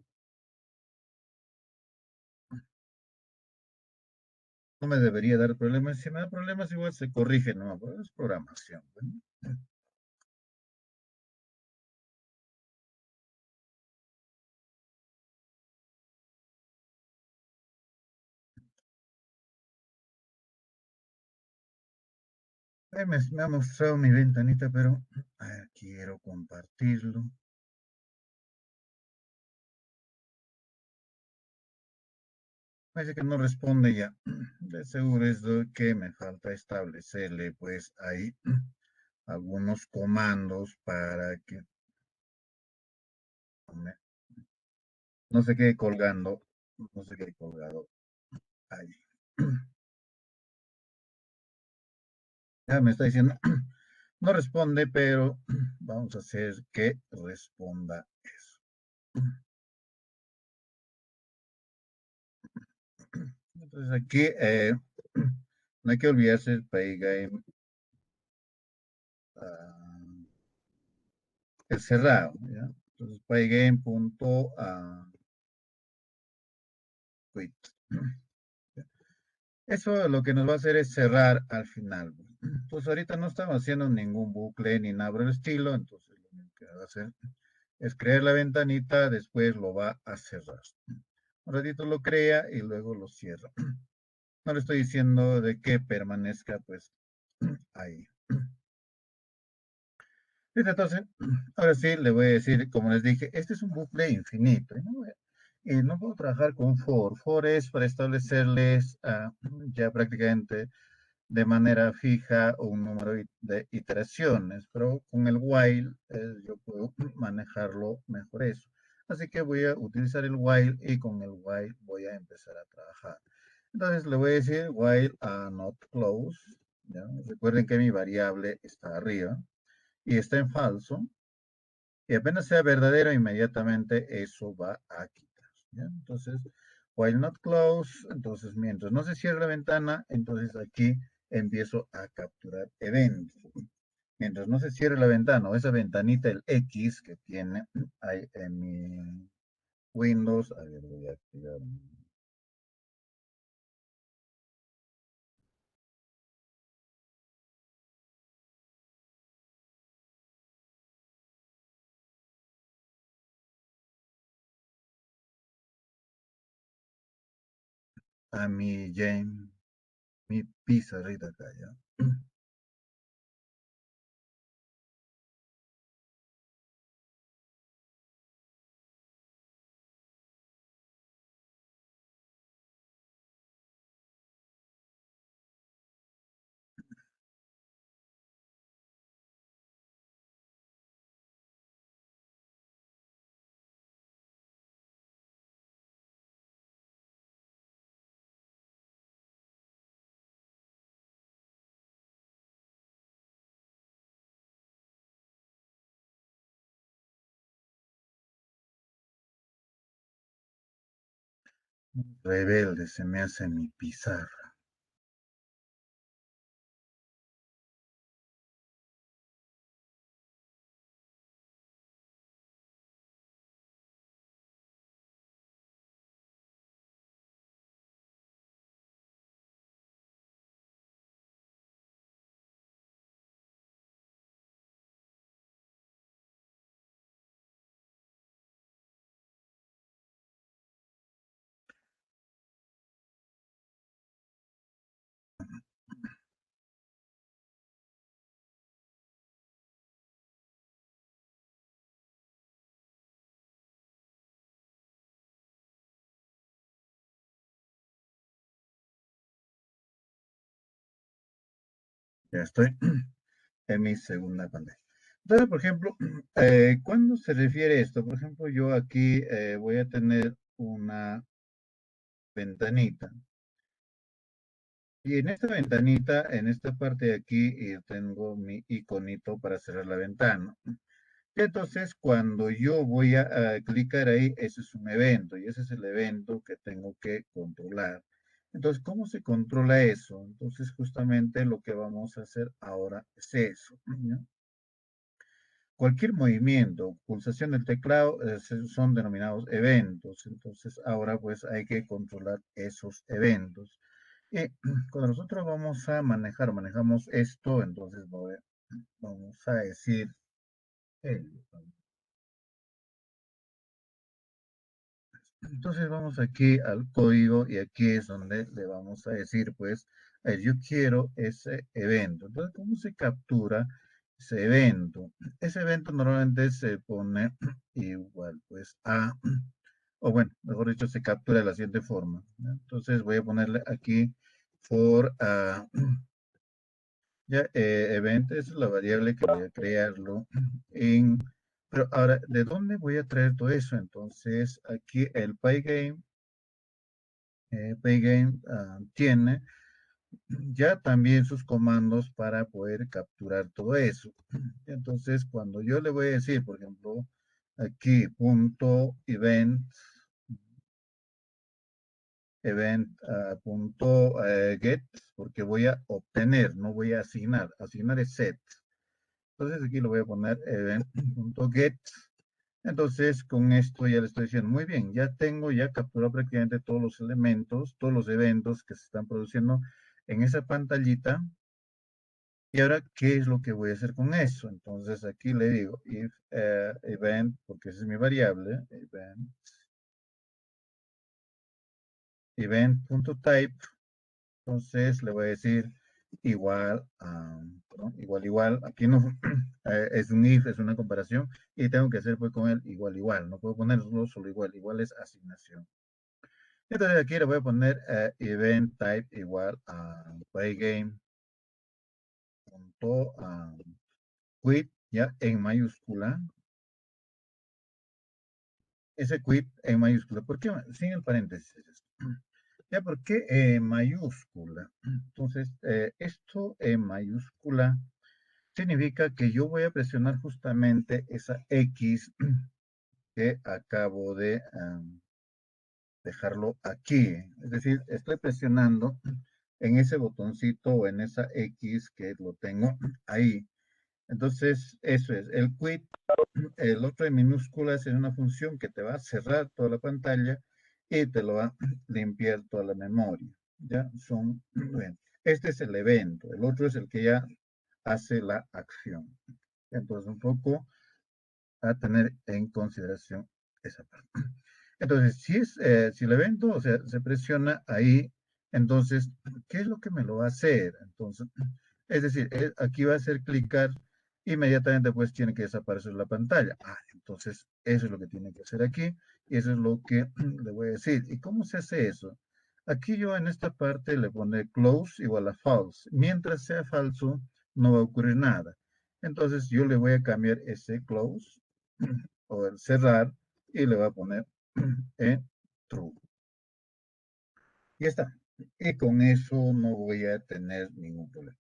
No me debería dar problemas. Si me da problemas, igual se corrige, no, pero es programación. Bueno. Me ha mostrado mi ventanita, pero quiero compartirlo. Parece que no responde ya. De seguro es lo que me falta establecerle, pues ahí algunos comandos para que no se quede colgando, no se quede colgado ahí. Ya me está diciendo, no responde, pero vamos a hacer que responda eso. Entonces aquí no hay que olvidarse el Pygame el cerrado, ¿ya? Entonces pygame.quit. Eso lo que nos va a hacer es cerrar al final. Entonces ahorita no estamos haciendo ningún bucle ni nada por el estilo, entonces lo único que va a hacer es crear la ventanita, después lo va a cerrar. Un ratito lo crea y luego lo cierra. No le estoy diciendo de que permanezca pues ahí. Listo, entonces, ahora sí le voy a decir, como les dije, este es un bucle infinito. Y no puedo trabajar con for. For es para establecerles ya prácticamente de manera fija un número de iteraciones, pero con el while yo puedo manejarlo mejor eso. Así que voy a utilizar el while y con el while voy a empezar a trabajar. Entonces le voy a decir while not close. ¿Ya? Recuerden que mi variable está arriba y está en falso. Y apenas sea verdadero, inmediatamente eso va a quitar. ¿Ya? Entonces, while not close, entonces mientras no se cierre la ventana, entonces aquí empiezo a capturar eventos. Mientras no se cierre la ventana o esa ventanita, el X que tiene ahí en mi Windows, a ver, voy a activar a mi Jane, mi pizarrita acá ya. Rebelde se me hace mi pizarra. Ya estoy. en mi segunda pantalla. Entonces, por ejemplo, ¿cuándo se refiere esto? Por ejemplo, yo aquí voy a tener una ventanita. Y en esta ventanita, en esta parte de aquí, tengo mi iconito para cerrar la ventana. Y entonces, cuando yo voy a clicar ahí, ese es un evento y ese es el evento que tengo que controlar. Entonces, ¿cómo se controla eso? Entonces, justamente lo que vamos a hacer ahora es eso, ¿no? Cualquier movimiento, pulsación del teclado, son denominados eventos. Entonces, ahora pues hay que controlar esos eventos. Y cuando nosotros vamos a manejamos esto, entonces vamos a decir, eh, entonces vamos aquí al código y aquí es donde le vamos a decir, pues, yo quiero ese evento. Entonces, ¿cómo se captura ese evento? Ese evento normalmente se pone igual, pues, a, o bueno, mejor dicho, se captura de la siguiente forma, ¿no? Entonces voy a ponerle aquí for ya, event es la variable que voy a crearlo en, pero ahora, ¿de dónde voy a traer todo eso? Entonces, aquí el Pygame, Pygame tiene ya también sus comandos para poder capturar todo eso. Entonces, cuando yo le voy a decir, por ejemplo, aquí punto event, punto get, porque voy a obtener, no voy a asignar. Asignar es set. Entonces aquí lo voy a poner event.get. Entonces con esto ya le estoy diciendo, muy bien, ya tengo ya capturado prácticamente todos los elementos, todos los eventos que se están produciendo en esa pantallita. Y ahora, ¿qué es lo que voy a hacer con eso? Entonces aquí le digo if event, porque esa es mi variable, event.type. Entonces le voy a decir igual a, ¿no? Igual, aquí no es un if, es una comparación, y tengo que hacer pues con el igual, no puedo ponerlo solo igual es asignación. Entonces aquí le voy a poner event type igual a playgame punto quit, ya en mayúscula, ese quit en mayúscula, ¿por qué sin el paréntesis? Ya, ¿por qué en mayúscula? Entonces, esto en mayúscula significa que yo voy a presionar justamente esa X que acabo de dejarlo aquí. Es decir, estoy presionando en ese botoncito o en esa X que lo tengo ahí. Entonces, eso es. El quit, el otro en minúsculas es una función que te va a cerrar toda la pantalla y te lo va a limpiar toda la memoria. ¿Ya? Bueno, este es el evento. El otro es el que ya hace la acción. Entonces, un poco a tener en consideración esa parte. Entonces, si el evento, o sea, se presiona ahí, entonces, ¿qué es lo que me lo va a hacer? Entonces, es decir, aquí va a hacer clicar, inmediatamente pues tiene que desaparecer la pantalla. Entonces, eso es lo que tiene que hacer aquí, y eso es lo que le voy a decir. ¿Y cómo se hace eso? Aquí yo en esta parte le pone close igual a false. Mientras sea falso, no va a ocurrir nada. Entonces, yo le voy a cambiar ese close o el cerrar y le voy a poner en true. Y ya está. Y con eso no voy a tener ningún problema.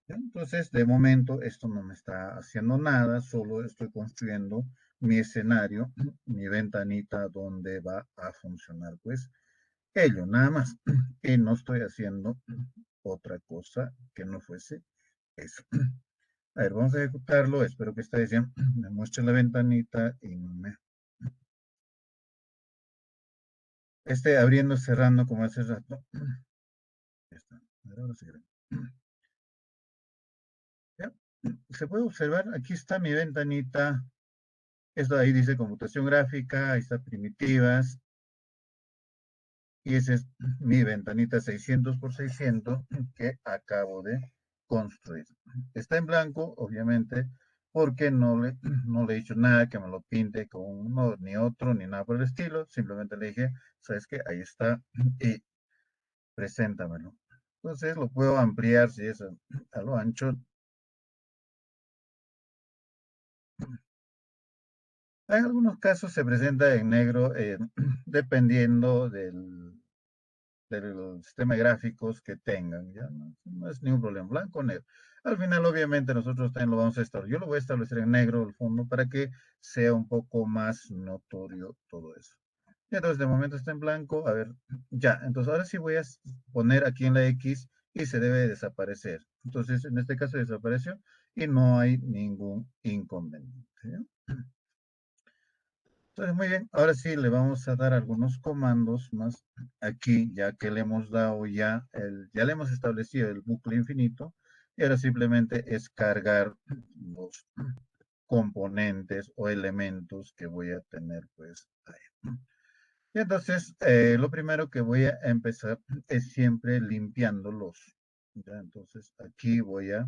¿Ya? Entonces, de momento, esto no me está haciendo nada, solo estoy construyendo mi escenario, mi ventanita donde va a funcionar, pues, ello, nada más. Y no estoy haciendo otra cosa que no fuese eso. A ver, vamos a ejecutarlo. Espero que esta vez ya me muestre la ventanita y no me esté abriendo, cerrando como hace rato. Ya está. Ahora sí. ¿Ya? Se puede observar, aquí está mi ventanita. Esto ahí dice computación gráfica, ahí está primitivas. Y esa es mi ventanita 600 por 600 que acabo de construir. Está en blanco, obviamente, porque no le he dicho nada que me lo pinte con uno, ni otro, ni nada por el estilo. Simplemente le dije, ¿sabes qué? Ahí está y preséntamelo. Entonces lo puedo ampliar si es a lo ancho. En algunos casos se presenta en negro dependiendo del sistema de gráficos que tengan, ¿ya? No, no es ningún problema, blanco o negro. Al final, obviamente, nosotros también lo vamos a establecer. Yo lo voy a establecer en negro el fondo para que sea un poco más notorio todo eso. Y entonces, de momento está en blanco. A ver, ya. Entonces, ahora sí voy a poner aquí en la X y se debe desaparecer. Entonces, en este caso desapareció y no hay ningún inconveniente, ¿ya? Entonces, muy bien, ahora sí le vamos a dar algunos comandos más aquí, ya que le hemos dado ya le hemos establecido el bucle infinito, y ahora simplemente es cargar los componentes o elementos que voy a tener pues ahí. Y entonces, lo primero que voy a empezar es siempre limpiándolos. ¿Ya? Entonces, aquí voy a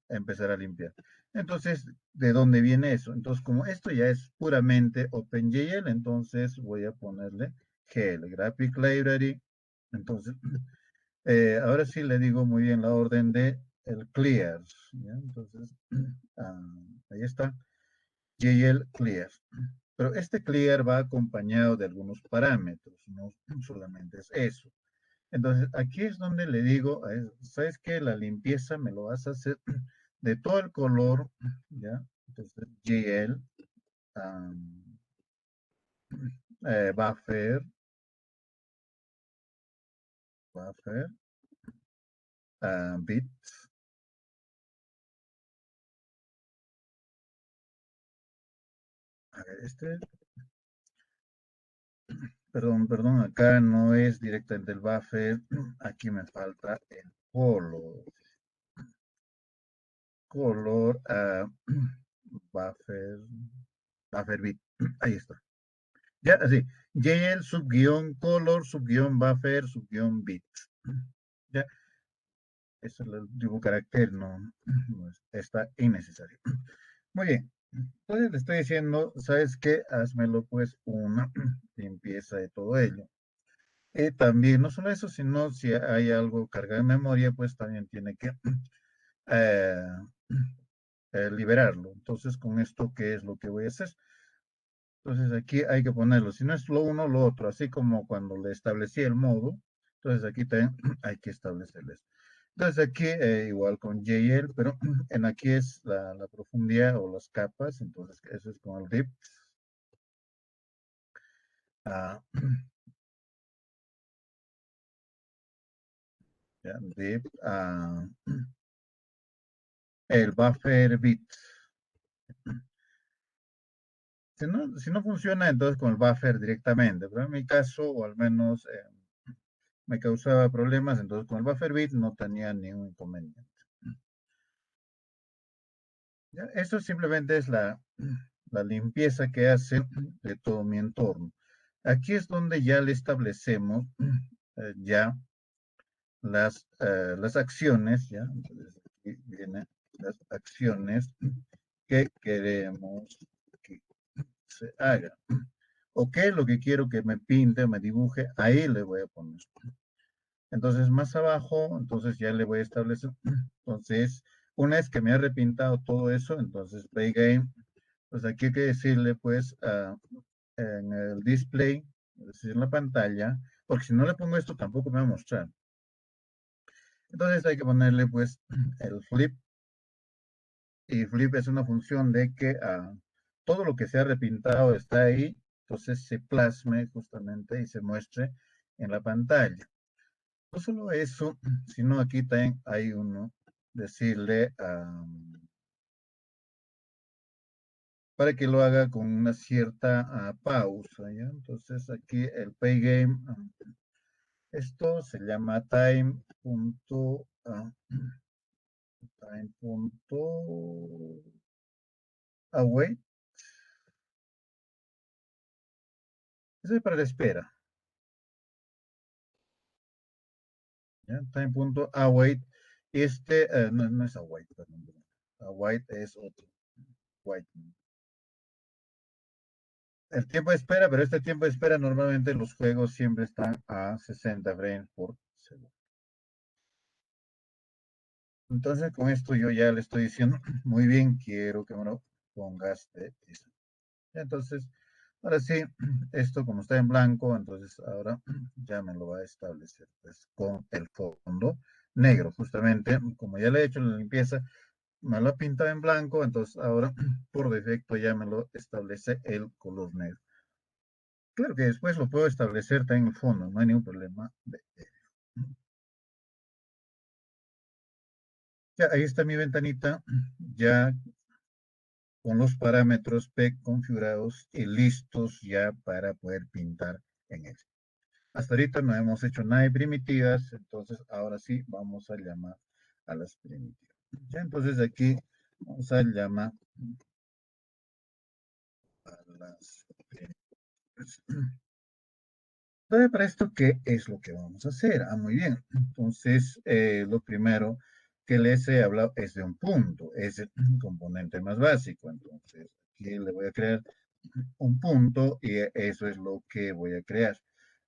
empezar a limpiar. Entonces, ¿de dónde viene eso? Entonces, como esto ya es puramente OpenGL, entonces voy a ponerle GL, Graphic Library. Entonces, ahora sí le digo muy bien la orden de el clear. ¿Ya? Entonces, ahí está, GL clear. Pero este clear va acompañado de algunos parámetros, no solamente es eso. Entonces, aquí es donde le digo, ¿sabes qué? La limpieza me lo vas a hacer de todo el color, ¿ya? Entonces, GL, um, buffer, buffer, bits. A ver, perdón, acá no es directamente el buffer, aquí me falta el color, color, buffer, buffer bit, ahí está. Ya, así, JL subguión color subguión buffer subguión bit. Ya, eso es el último carácter, no está innecesario. Muy bien, entonces le estoy diciendo, ¿sabes qué? Házmelo pues una limpieza de todo ello. Y también, no solo eso, sino si hay algo cargado en memoria, pues también tiene que eh, liberarlo. Entonces, con esto, ¿qué es lo que voy a hacer? Entonces aquí hay que ponerlo, si no es lo uno, lo otro, así como cuando le establecí el modo, entonces aquí también hay que establecerles. Entonces aquí igual con JL, pero en aquí es la profundidad o las capas, entonces eso es con el dip. ah, ya, dip, el buffer bit. Si no funciona, entonces con el buffer directamente, pero en mi caso, o al menos me causaba problemas, entonces con el buffer bit no tenía ningún inconveniente. ¿Ya? Esto simplemente es la limpieza que hace de todo mi entorno. Aquí es donde ya le establecemos ya las acciones, ¿ya? Entonces aquí vienen las acciones que queremos que se haga. O qué es lo que quiero que me pinte, me dibuje, ahí le voy a poner. Entonces más abajo, entonces ya le voy a establecer. Entonces, una vez que me ha repintado todo eso, entonces play game. Pues aquí hay que decirle, pues, en el display, es decir, en la pantalla, porque si no le pongo esto tampoco me va a mostrar. Entonces hay que ponerle, pues, el flip, y flip es una función de que todo lo que se ha repintado está ahí, entonces se plasme justamente y se muestre en la pantalla. No solo eso, sino aquí también hay uno, decirle para que lo haga con una cierta pausa, ¿ya? Entonces aquí el paygame, esto se llama time.await, eso es para la espera, ¿ya? Time.await, no es await, perdón, await es otro, wait. El tiempo de espera, pero este tiempo de espera normalmente los juegos siempre están a 60 frames por segundo. Entonces, con esto yo ya le estoy diciendo, muy bien, quiero que me lo pongas de esta. Entonces, ahora sí, esto como está en blanco, entonces ahora ya me lo va a establecer pues, con el fondo negro, justamente, como ya le he hecho la limpieza, me lo ha pintado en blanco, entonces ahora por defecto ya me lo establece el color negro. Claro que después lo puedo establecer también en el fondo, no hay ningún problema. Ya, ahí está mi ventanita, ya con los parámetros P configurados y listos ya para poder pintar en él. Hasta ahorita no hemos hecho nada de primitivas, entonces ahora sí vamos a llamar a las primitivas. Ya, entonces aquí vamos a llamar a las primitivas. Entonces, para esto, ¿qué es lo que vamos a hacer? Ah, muy bien. Entonces, lo primero que les he hablado es de un punto, es el componente más básico. Entonces, aquí le voy a crear un punto y eso es lo que voy a crear.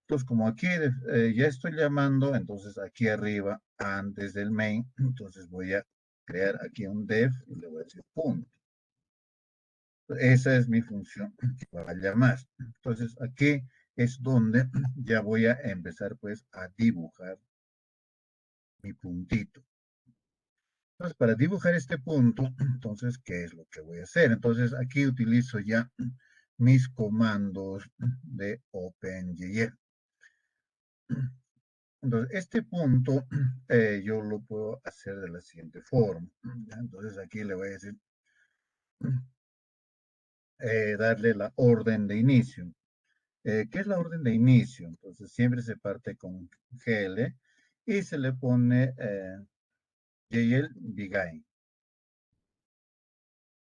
Entonces, como aquí ya estoy llamando, entonces aquí arriba, antes del main, entonces voy a crear aquí un def y le voy a decir punto. Esa es mi función que va a llamar. Entonces, aquí es donde ya voy a empezar pues a dibujar mi puntito. Entonces, para dibujar este punto, entonces, ¿qué es lo que voy a hacer? Entonces, aquí utilizo ya mis comandos de OpenGL. Entonces, este punto yo lo puedo hacer de la siguiente forma. ¿Ya? Entonces, aquí le voy a decir, darle la orden de inicio. ¿Qué es la orden de inicio? Entonces, siempre se parte con GL y se le pone JL Begin.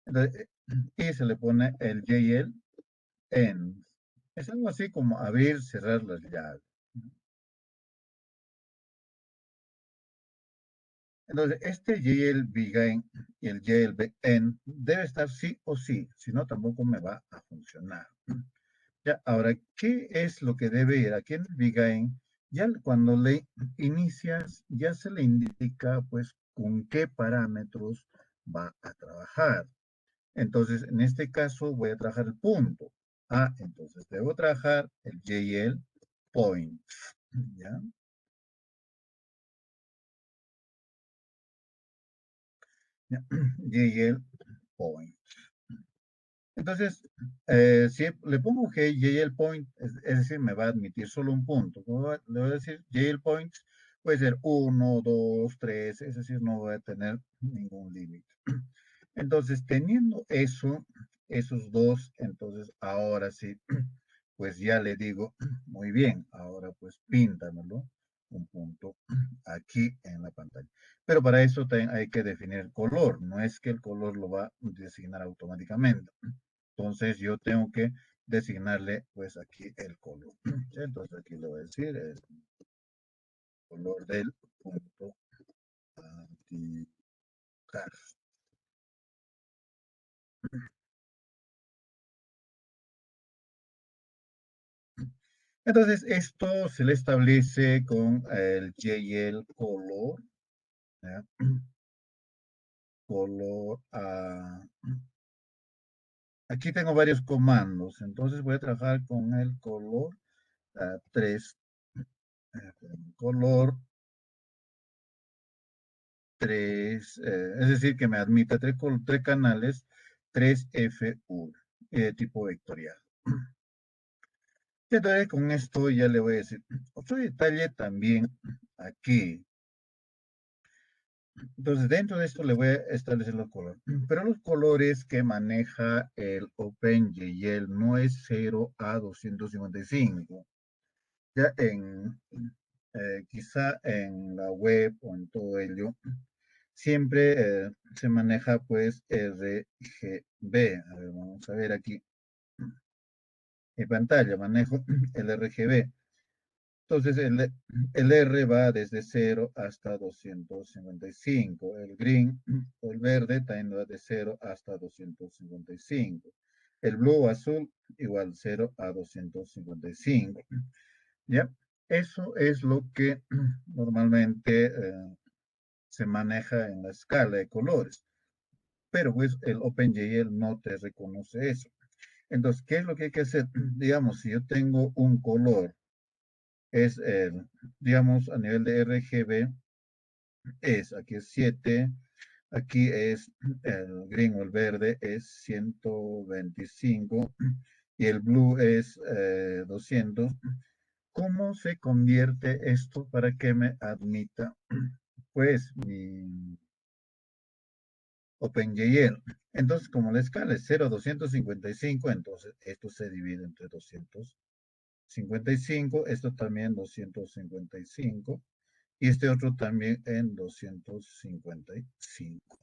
Entonces, y se le pone el JL End. Es algo así como abrir, cerrar las llaves. Entonces, este JL Begin y el JL End debe estar sí o sí, si no tampoco me va a funcionar. Ya, ahora, ¿qué es lo que debe ir? Aquí en el Begin, ya cuando le inicias, ya se le indica pues con qué parámetros va a trabajar. Entonces, en este caso voy a trabajar el punto. Ah, entonces debo trabajar el JL point. ¿Ya? ¿Ya? JL point. Entonces, si le pongo que JL point, es decir, me va a admitir solo un punto. Le voy a decir JL points, puede ser 1, 2, 3, es decir, no voy a tener ningún límite. Entonces, teniendo eso, esos dos, entonces ahora sí, pues ya le digo, muy bien, ahora pues píntamelo un punto aquí en la pantalla. Pero para eso hay que definir el color, no es que el color lo va a designar automáticamente. Entonces yo tengo que designarle pues aquí el color. Entonces aquí le voy a decir el color del punto a dibujar. Entonces esto se le establece con el JL color, ¿ya? Color a... Aquí tengo varios comandos, entonces voy a trabajar con el color 3, color 3, es decir, que me admita tres canales 3F1, tipo vectorial. Entonces, con esto ya le voy a decir otro detalle también aquí. Entonces, dentro de esto le voy a establecer los colores. Pero los colores que maneja el OpenGL no es 0 a 255. Ya quizá en la web o en todo ello, siempre se maneja pues RGB. A ver, vamos a ver aquí en pantalla, manejo el RGB. Entonces el R va desde 0 hasta 255. El green o el verde también va de 0 hasta 255. El blue o azul igual 0 a 255. ¿Ya? Eso es lo que normalmente se maneja en la escala de colores, pero pues el OpenGL no te reconoce eso. Entonces, ¿qué es lo que hay que hacer? Digamos, si yo tengo un color, es el, digamos, a nivel de RGB, aquí es 7, aquí es el green o el verde es 125 y el blue es 200. ¿Cómo se convierte esto para que me admita pues mi OpenGL? Entonces, como la escala es 0 a 255, entonces esto se divide entre 255, esto también 255 y este otro también en 255.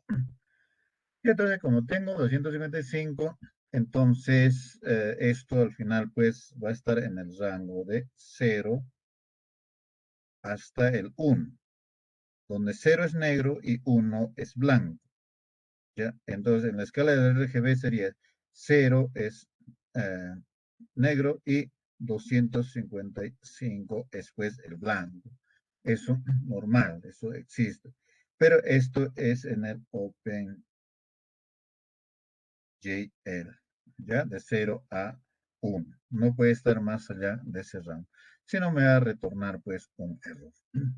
Y entonces, como tengo 255, entonces esto al final pues va a estar en el rango de 0 hasta el 1, donde 0 es negro y 1 es blanco. ¿Ya? Entonces, en la escala de RGB sería 0 es eh, negro y 255 es pues el blanco. Eso normal, eso existe. Pero esto es en el OpenGL, ¿ya? De 0 a 1. No puede estar más allá de ese rango. Si no, me va a retornar pues un error.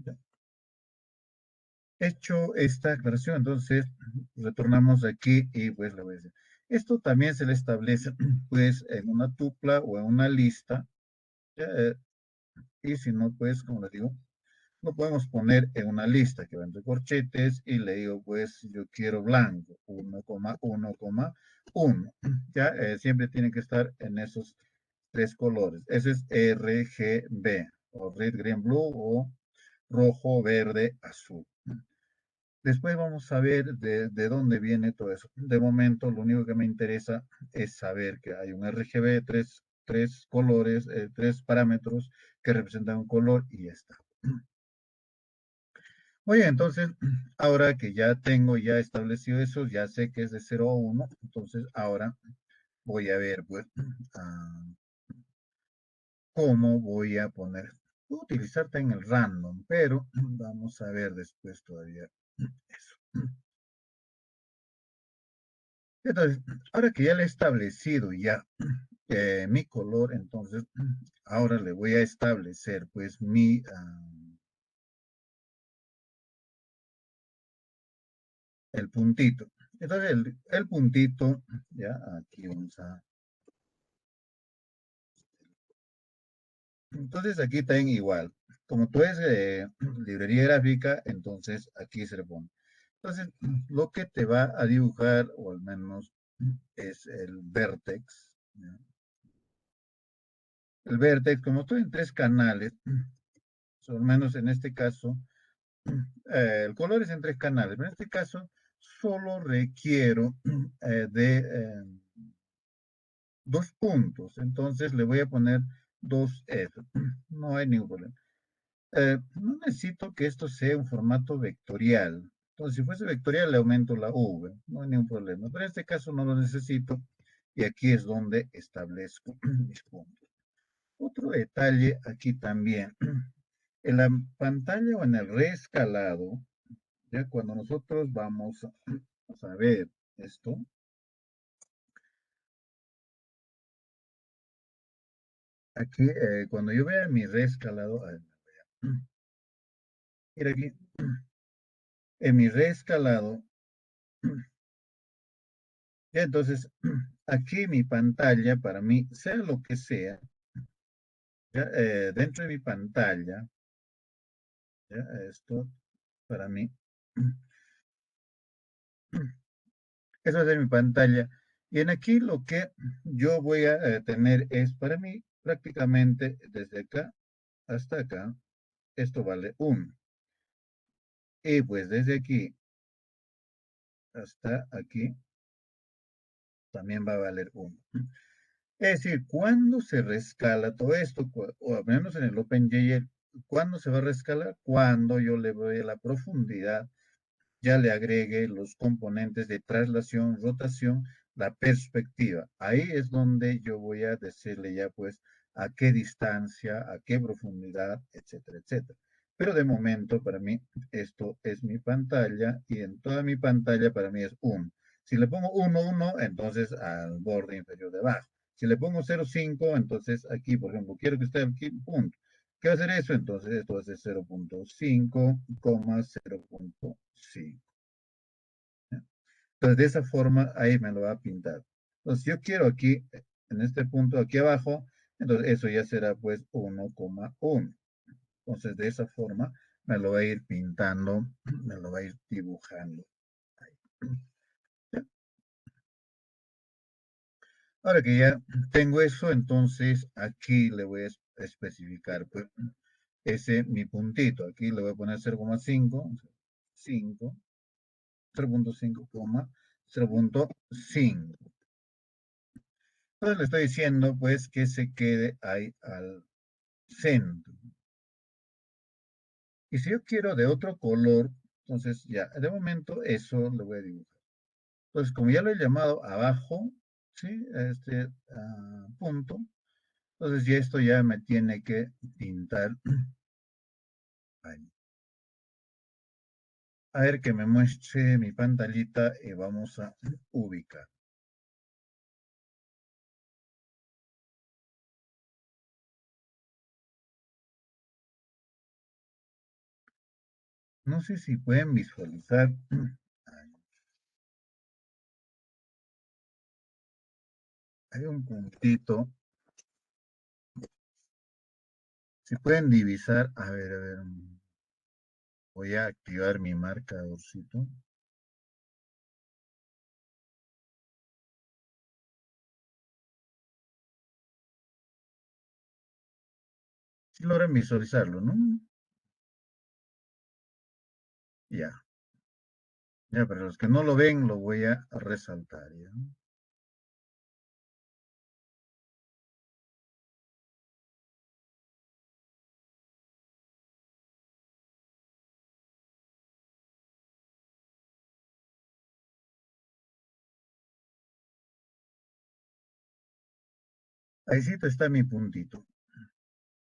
¿Ya? Hecho esta aclaración, entonces retornamos aquí y pues le voy a decir. Esto también se le establece pues en una tupla o en una lista. ¿Ya? Y si no, pues como les digo, lo podemos poner en una lista que va entre corchetes y le digo, pues yo quiero blanco, 1,1,1. Ya, siempre tiene que estar en esos tres colores. Ese es RGB, o red, green, blue, o rojo, verde, azul. Después vamos a ver de dónde viene todo eso. De momento, lo único que me interesa es saber que hay un RGB, tres colores, tres parámetros que representan un color y ya está. Oye, entonces, ahora que ya tengo ya establecido eso, ya sé que es de 0 a 1, entonces ahora voy a ver, pues, ah, cómo voy a poner. Puedo utilizar también el random, pero vamos a ver después todavía eso. Entonces, ahora que ya le he establecido ya mi color, entonces, ahora le voy a establecer, pues, el puntito. Entonces, el puntito, ya, aquí vamos a. Entonces aquí también igual. Como tú es librería gráfica, entonces aquí se le pone. Entonces, lo que te va a dibujar, o al menos es el vertex. ¿Ya? El vertex, como estoy en tres canales, o al menos en este caso, el color es en tres canales, pero en este caso solo requiero de dos puntos. Entonces le voy a poner dos F. No hay ningún problema. No necesito que esto sea un formato vectorial. Entonces, si fuese vectorial, le aumento la V. No hay ningún problema. Pero en este caso no lo necesito. Y aquí es donde establezco mis puntos. Otro detalle aquí también. En la pantalla o en el reescalado, ya cuando nosotros vamos a ver esto, aquí, cuando yo vea mi reescalado, a ver, mira aquí, en mi reescalado, ya entonces, aquí mi pantalla, para mí, sea lo que sea, ya, dentro de mi pantalla, ya, esto para mí, eso es de mi pantalla. Y en aquí lo que yo voy a tener es, para mí, prácticamente desde acá hasta acá, esto vale 1. Y pues desde aquí hasta aquí, también va a valer 1. Es decir, ¿cuándo se rescala todo esto? O al menos en el OpenGL, ¿cuándo se va a rescalar? Cuando yo le doy a la profundidad, ya le agregue los componentes de traslación, rotación, la perspectiva. Ahí es donde yo voy a decirle ya pues a qué distancia, a qué profundidad, etcétera, etcétera. Pero de momento para mí esto es mi pantalla y en toda mi pantalla para mí es 1. Si le pongo 1, 1, entonces al borde inferior de abajo. Si le pongo 0,5, entonces aquí, por ejemplo, quiero que esté aquí, punto. ¿Qué va a hacer eso? Entonces esto va a ser 0,5, 0,5. Entonces de esa forma ahí me lo va a pintar. Entonces yo quiero aquí, en este punto aquí abajo, entonces eso ya será pues 1,1. Entonces, de esa forma me lo va a ir pintando, me lo va a ir dibujando. Ahora que ya tengo eso, entonces aquí le voy a especificar pues, ese mi puntito. Aquí le voy a poner 0,5, 5, 0,5, 0,5. Entonces le estoy diciendo pues que se quede ahí al centro. Y si yo quiero de otro color, entonces ya, de momento eso lo voy a dibujar. Pues como ya lo he llamado abajo, ¿sí? Este punto, entonces ya esto ya me tiene que pintar ahí. A ver que me muestre mi pantallita y vamos a ubicar. No sé si pueden visualizar. Hay un puntito. Si pueden divisar, a ver, voy a activar mi marcadorcito. Si logran visualizarlo, ¿no? Ya, ya, pero los que no lo ven, lo voy a resaltar, ¿ya? Ahí sí está mi puntito.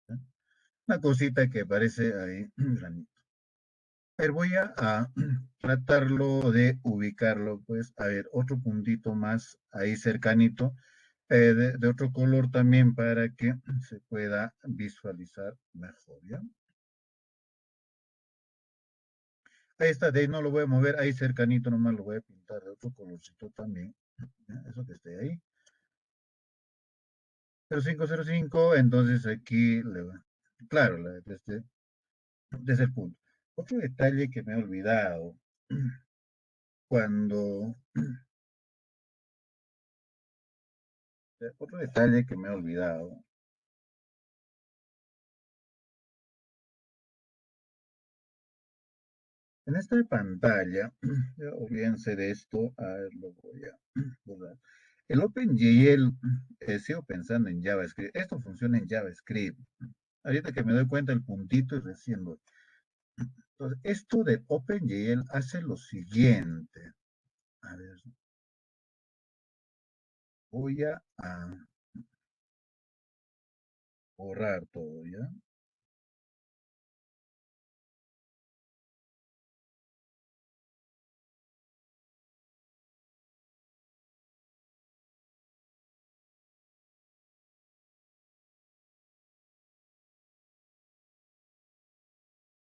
¿Ya? Una cosita que parece ahí, granito. A ver, voy a tratarlo de ubicarlo, pues, a ver, otro puntito más ahí cercanito, de otro color también para que se pueda visualizar mejor, ¿ya? Ahí está, de ahí no lo voy a mover, ahí cercanito nomás lo voy a pintar de otro colorcito también, ¿ya? Eso que esté ahí. 0505, entonces aquí le va. Claro, desde el punto. Otro detalle que me he olvidado, cuando, otro detalle que me he olvidado. En esta pantalla, olvídense de esto, a ver, lo voy a borrar. El OpenGL, sigo pensando en JavaScript. Esto funciona en JavaScript. Ahorita que me doy cuenta el puntito y recién lo. Entonces, esto de OpenGL hace lo siguiente. A ver, voy a borrar todo, ¿ya?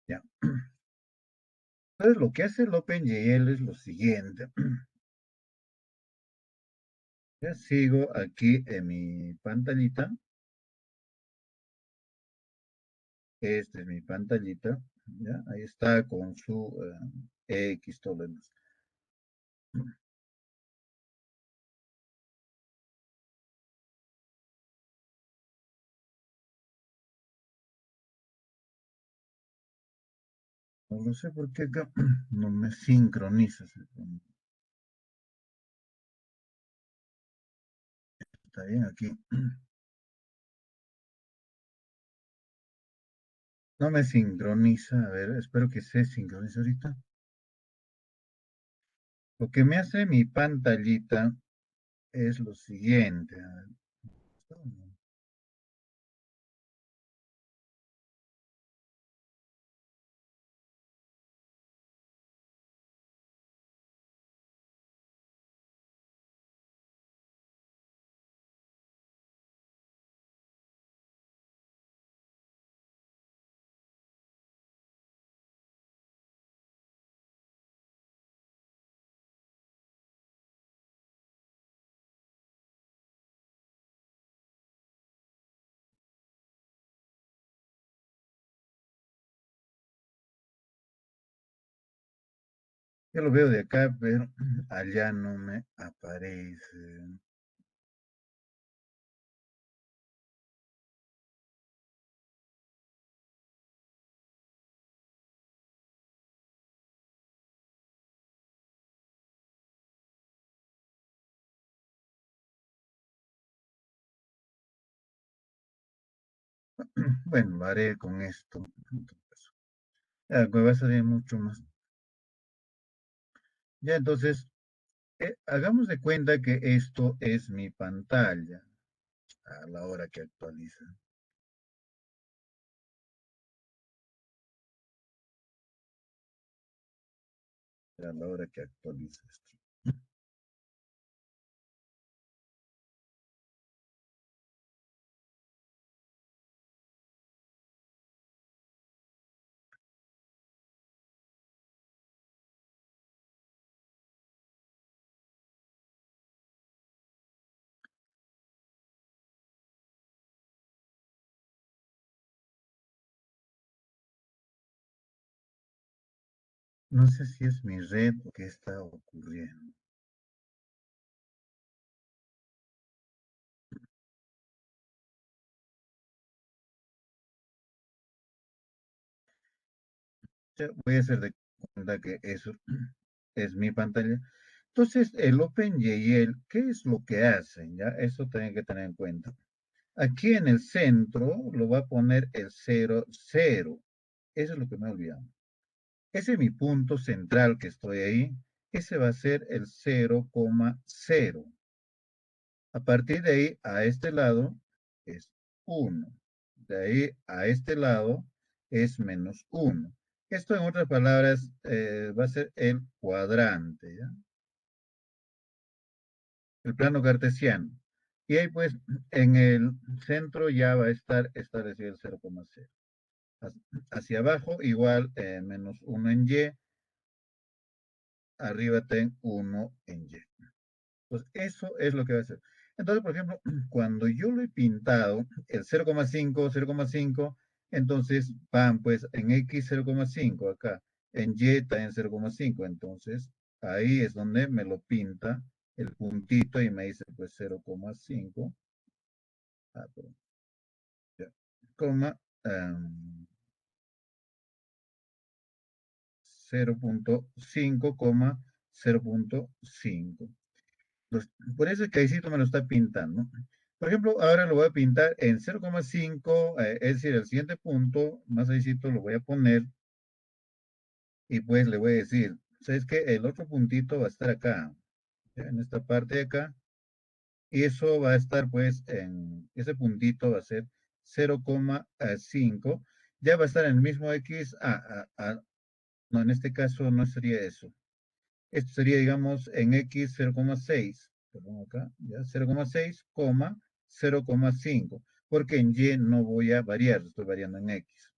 Ya. Entonces, lo que hace el OpenGL es lo siguiente. Ya sigo aquí en mi pantallita. Esta es mi pantallita, ¿ya? Ahí está con su X, todo lo demás. No lo sé por qué acá no me sincroniza. Está bien aquí. No me sincroniza. A ver, espero que se sincronice ahorita. Lo que me hace mi pantallita es lo siguiente. A ver, Yo lo veo de acá, pero allá no me aparece. Bueno, lo haré con esto. Me va a salir mucho más. Ya, entonces, hagamos de cuenta que esto es mi pantalla a la hora que actualiza. A la hora que actualiza esto. No sé si es mi red o qué está ocurriendo. Ya voy a hacer de cuenta que eso es mi pantalla. Entonces, el OpenGL, ¿qué es lo que hacen? Ya, eso tienen que tener en cuenta. Aquí en el centro lo va a poner el 0, 0. Eso es lo que me he olvidado. Ese es mi punto central que estoy ahí. Ese va a ser el 0,0. A partir de ahí, a este lado es 1. De ahí a este lado es menos 1. Esto, en otras palabras, va a ser el cuadrante, ¿ya? El plano cartesiano. Y ahí, pues, en el centro ya va a estar establecido el 0,0. Hacia abajo, igual, menos 1 en Y. Arriba ten 1 en Y. Pues eso es lo que va a hacer. Entonces, por ejemplo, cuando yo lo he pintado, el 0,5, 0,5, entonces van pues en X 0,5 acá, en Y también 0,5, entonces ahí es donde me lo pinta el puntito y me dice pues 0,5, perdón, ya, coma, 0,5, 0,5. Por eso es que Aicito me lo está pintando. Por ejemplo, ahora lo voy a pintar en 0,5, es decir, el siguiente punto, más Aicito lo voy a poner y pues le voy a decir, ¿sabes qué? El otro puntito va a estar acá, ¿ya? En esta parte de acá, y eso va a estar pues en, ese puntito va a ser 0,5, ya va a estar en el mismo X, no, en este caso no sería eso. Esto sería, digamos, en X 0,6, perdón acá, ya 0,6, 0,5, porque en Y no voy a variar, estoy variando en X.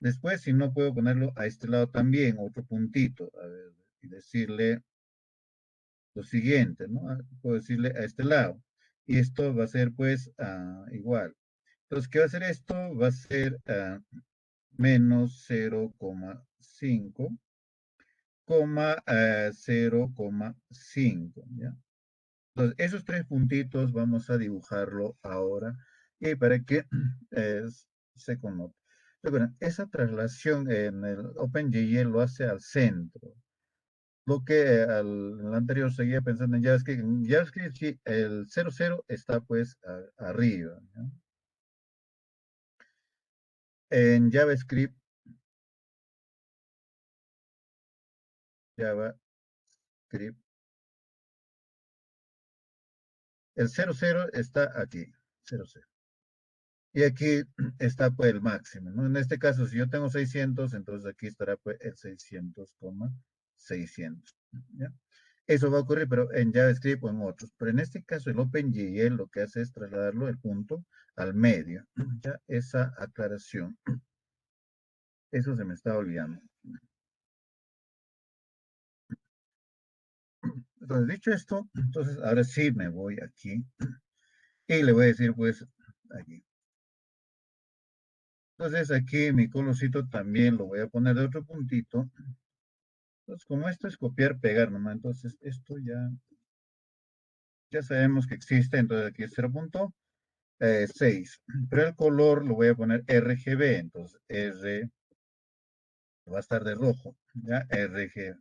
Después, si no puedo ponerlo a este lado también, otro puntito, a ver, y decirle lo siguiente, ¿no? Puedo decirle a este lado. Y esto va a ser, pues, igual. Entonces, ¿qué va a hacer esto? Va a ser menos 0,5, 0,5, ¿ya? Entonces, esos tres puntitos vamos a dibujarlo ahora y para que se connote. Bueno, esa traslación en el OpenGL lo hace al centro. Lo que en el anterior seguía pensando en JavaScript. En JavaScript sí, el 00 está pues arriba, ¿no? En JavaScript, el 00 está aquí, 00. Y aquí está pues el máximo, ¿no? En este caso, si yo tengo 600, entonces aquí estará pues el 600, 600, ¿ya? Eso va a ocurrir, pero en JavaScript o en otros. Pero en este caso, el OpenGL lo que hace es trasladarlo el punto al medio. Ya esa aclaración, eso se me está olvidando. Entonces, dicho esto, entonces ahora sí me voy aquí y le voy a decir pues aquí. Entonces aquí mi colorcito también lo voy a poner de otro puntito Entonces, como esto es copiar, pegar nomás, entonces esto ya sabemos que existe, entonces aquí es 0.6, pero el color lo voy a poner RGB, entonces R va a estar de rojo, ¿ya? RGB.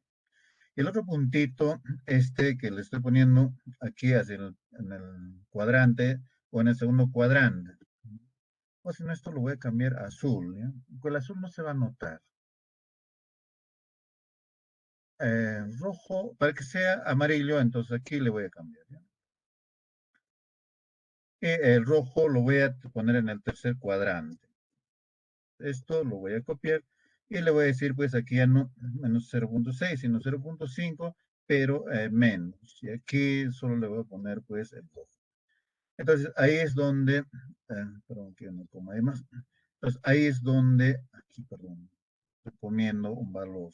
Y el otro puntito, este que le estoy poniendo aquí hacia en el cuadrante o en el segundo cuadrante. O si no, esto lo voy a cambiar a azul, ¿ya? Con el azul no se va a notar. Rojo, para que sea amarillo, entonces aquí le voy a cambiar, ¿ya? Y el rojo lo voy a poner en el tercer cuadrante. Esto lo voy a copiar y le voy a decir, pues aquí ya no menos 0.6, sino 0.5, pero menos. Y aquí solo le voy a poner, pues, el rojo. Entonces, ahí es donde, perdón, que no coma más. Entonces, ahí es donde, aquí, perdón, estoy poniendo un valor.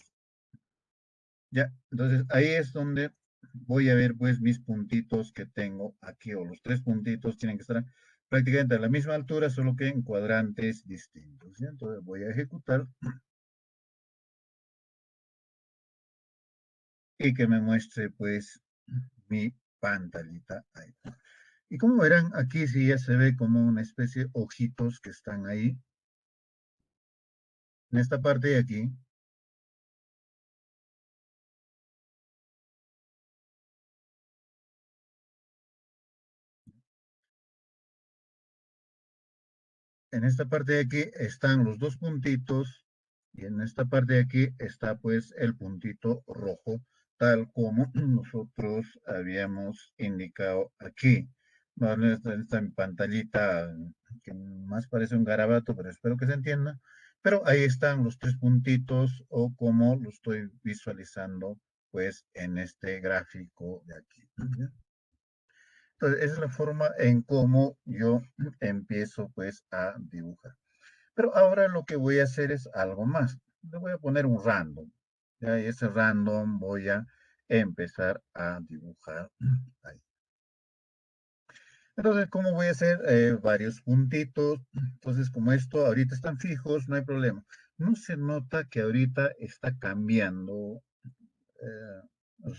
Ya, entonces ahí es donde voy a ver pues mis puntitos que tengo aquí, o los tres puntitos tienen que estar prácticamente a la misma altura, solo que en cuadrantes distintos, ¿sí? Entonces voy a ejecutar y que me muestre pues mi pantallita ahí. Y como verán, aquí sí ya se ve como una especie de ojitos que están ahí, en esta parte de aquí. En esta parte de aquí están los dos puntitos y en esta parte de aquí está pues el puntito rojo, tal como nosotros habíamos indicado aquí. Vale, esta mi pantallita que más parece un garabato, pero espero que se entienda. Pero ahí están los tres puntitos o como lo estoy visualizando pues en este gráfico de aquí. ¿Ya? Entonces, esa es la forma en cómo yo empiezo pues a dibujar. Pero ahora lo que voy a hacer es algo más. Le voy a poner un random. ¿Ya? Y ese random voy a empezar a dibujar ahí. Entonces, ¿cómo voy a hacer? Varios puntitos. Entonces, como esto ahorita están fijos, no hay problema. No se nota que ahorita está cambiando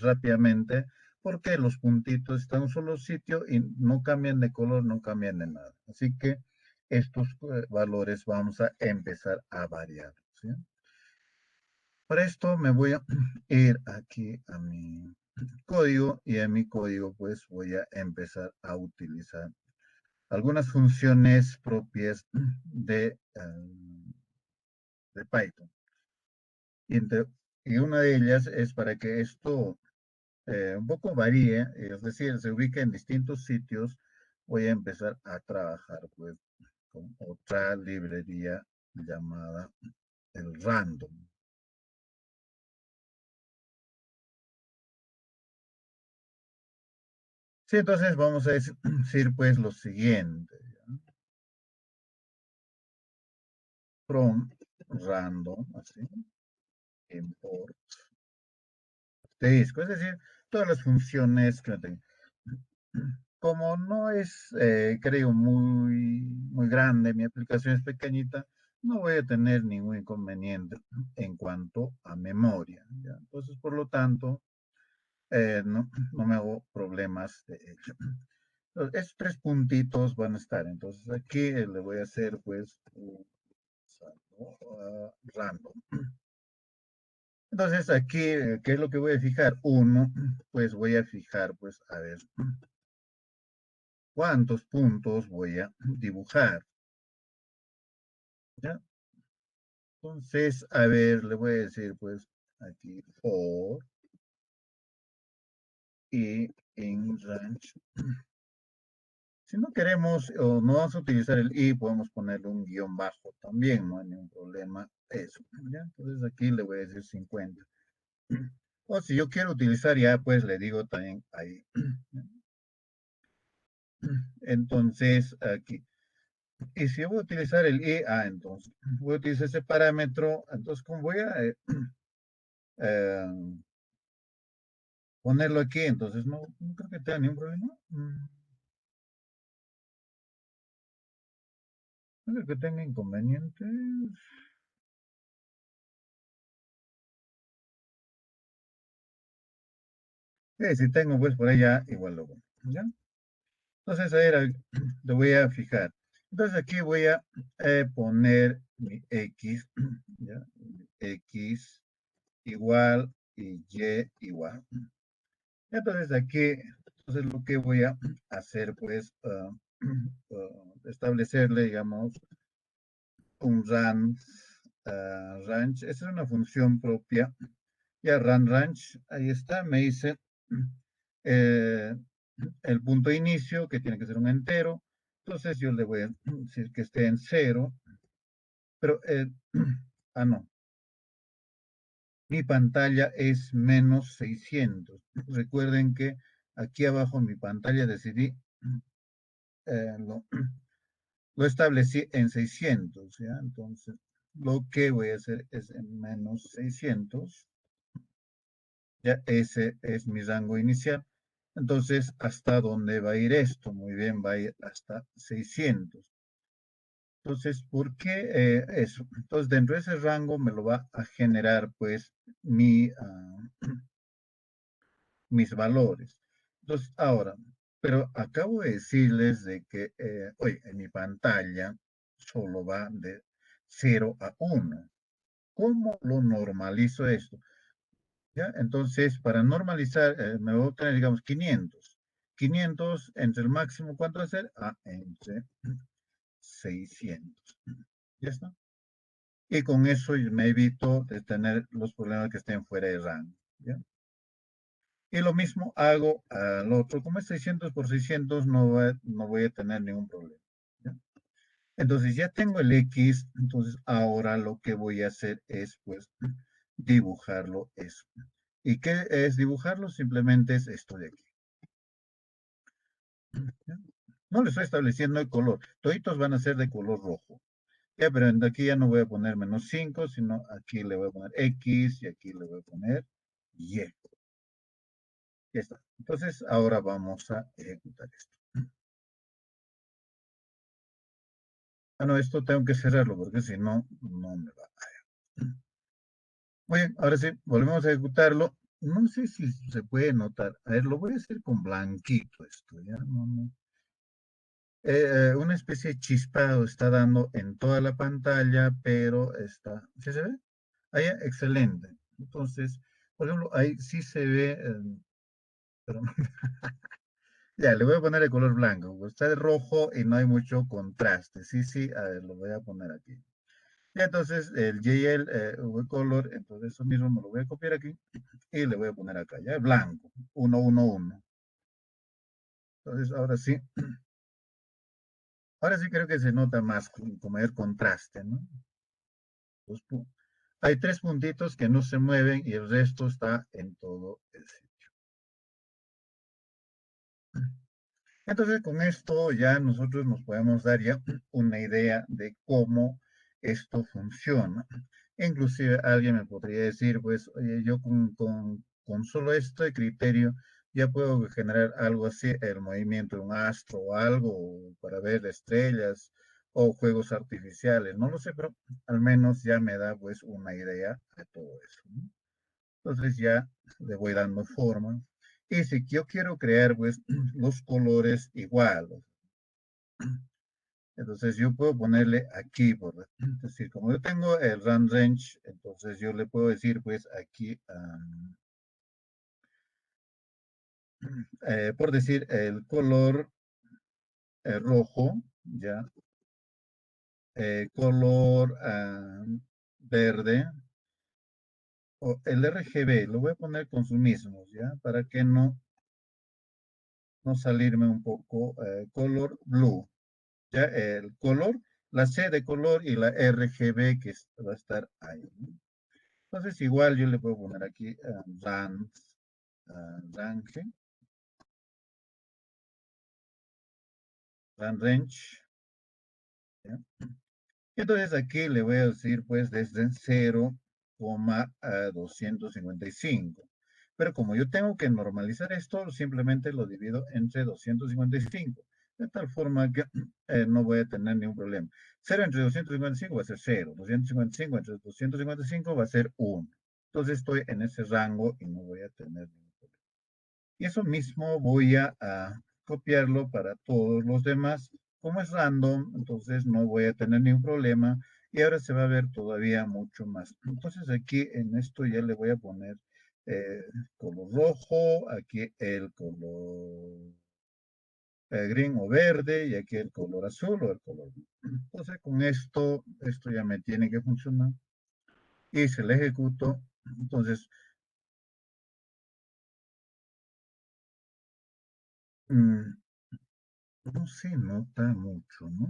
rápidamente porque los puntitos están en un solo sitio y no cambian de color, no cambian de nada. Así que estos valores vamos a empezar a variar, ¿sí? Para esto me voy a ir aquí a mi código y en mi código pues voy a empezar a utilizar algunas funciones propias de Python. Y, y una de ellas es para que esto un poco varíe, es decir, se ubica en distintos sitios, voy a empezar a trabajar pues con otra librería llamada el random. Sí, entonces vamos a decir pues lo siguiente, ¿ya? From random, así, import de disco, es decir, todas las funciones que tengo. Como no es, creo, muy grande, mi aplicación es pequeñita, no voy a tener ningún inconveniente en cuanto a memoria, ¿ya? Entonces, por lo tanto, no me hago problemas de hecho. Entonces, estos tres puntitos van a estar. Entonces, aquí le voy a hacer, pues, un random. Entonces, aquí, ¿qué es lo que voy a fijar? Uno, pues voy a fijar, pues, a ver, cuántos puntos voy a dibujar, ¿ya? Entonces, a ver, le voy a decir, pues, aquí, for y in range. Si no queremos o no vamos a utilizar el i, podemos ponerle un guión bajo también, no hay ningún problema. Eso, ¿ya? Entonces aquí le voy a decir 50. O si yo quiero utilizar ya, pues le digo también ahí. Entonces, aquí. Y si voy a utilizar el i, entonces voy a utilizar ese parámetro. Entonces, como voy a eh, ponerlo aquí, entonces no creo que tenga ningún problema. No creo que tenga inconvenientes. Si tengo pues por allá, igual lo pongo, ¿ya? Entonces, a ver, lo voy a fijar. Entonces aquí voy a poner mi X, ¿ya? X igual y Y igual. Entonces aquí, entonces lo que voy a hacer pues, establecerle, digamos, un range, range, esa es una función propia. Ya, range, ahí está, me dice eh, el punto de inicio, que tiene que ser un entero. Entonces yo le voy a decir que esté en cero, pero, no, mi pantalla es menos 600. Recuerden que aquí abajo en mi pantalla decidí, lo, lo establecí en 600, ¿ya? Entonces, lo que voy a hacer es en menos 600. Ya ese es mi rango inicial. Entonces, ¿hasta dónde va a ir esto? Muy bien, va a ir hasta 600. Entonces, ¿por qué eso? Entonces, dentro de ese rango me lo va a generar, pues, mis valores. Entonces, ahora, pero acabo de decirles de que, oye, en mi pantalla solo va de 0 a 1. ¿Cómo lo normalizo esto? ¿Ya? Entonces, para normalizar, me voy a obtener, digamos, 500. 500 entre el máximo, ¿cuánto va a ser? Entre 600. ¿Ya está? Y con eso me evito de tener los problemas que estén fuera de rango. ¿Ya? Y lo mismo hago al otro. Como es 600 por 600, no voy a tener ningún problema. ¿Ya? Entonces ya tengo el X, entonces ahora lo que voy a hacer es pues dibujarlo eso. ¿Y qué es dibujarlo? Simplemente es esto de aquí. ¿Ya? No le estoy estableciendo el color. Toditos van a ser de color rojo. Ya, pero aquí ya no voy a poner -5, sino aquí le voy a poner X y aquí le voy a poner Y. Ya está. Entonces ahora vamos a ejecutar esto. No, esto tengo que cerrarlo porque si no, no me va. Muy bien, ahora sí, volvemos a ejecutarlo. No sé si se puede notar. A ver, lo voy a hacer con blanquito esto, ¿ya? Una especie de chispado está dando en toda la pantalla, pero está, ¿sí se ve? Ahí, excelente. Entonces, por ejemplo, ahí sí se ve, pero ya, le voy a poner el color blanco, pues está de rojo y no hay mucho contraste. Sí, sí, a ver, lo voy a poner aquí. Y entonces el JL color, entonces eso mismo me lo voy a copiar aquí y le voy a poner acá, ya, blanco, 111. Entonces, ahora sí creo que se nota más con mayor contraste, ¿no? Los hay tres puntitos que no se mueven y el resto está en todo el sitio. Entonces, con esto ya nosotros nos podemos dar ya una idea de cómo esto funciona. Inclusive alguien me podría decir, pues, oye, yo con solo este criterio ya puedo generar algo así, el movimiento de un astro o algo para ver estrellas o juegos artificiales. No lo sé, pero al menos ya me da pues una idea de todo eso, ¿no? Entonces ya le voy dando forma. Y si yo quiero crear pues los colores iguales, entonces yo puedo ponerle aquí, es decir, como yo tengo el rand range, entonces yo le puedo decir pues aquí, por decir el color rojo, ya, color verde, o el RGB, lo voy a poner con sus mismos, ya, para que no salirme un poco, color blue. Ya el color, la C de color y la RGB que va a estar ahí, ¿no? Entonces igual yo le puedo poner aquí range, range, ¿ya? Entonces aquí le voy a decir pues desde 0,255. Pero como yo tengo que normalizar esto, simplemente lo divido entre 255. De tal forma que no voy a tener ningún problema. 0 entre 255 va a ser 0. 255 entre 255 va a ser 1. Entonces estoy en ese rango y no voy a tener ningún problema. Y eso mismo voy a copiarlo para todos los demás. Como es random, entonces no voy a tener ningún problema y ahora se va a ver todavía mucho más. Entonces aquí en esto ya le voy a poner color rojo, aquí el color green o verde y aquí el color azul o el color blanco. Entonces con esto ya me tiene que funcionar y se le ejecuto. Entonces, mm, no se nota mucho, ¿no?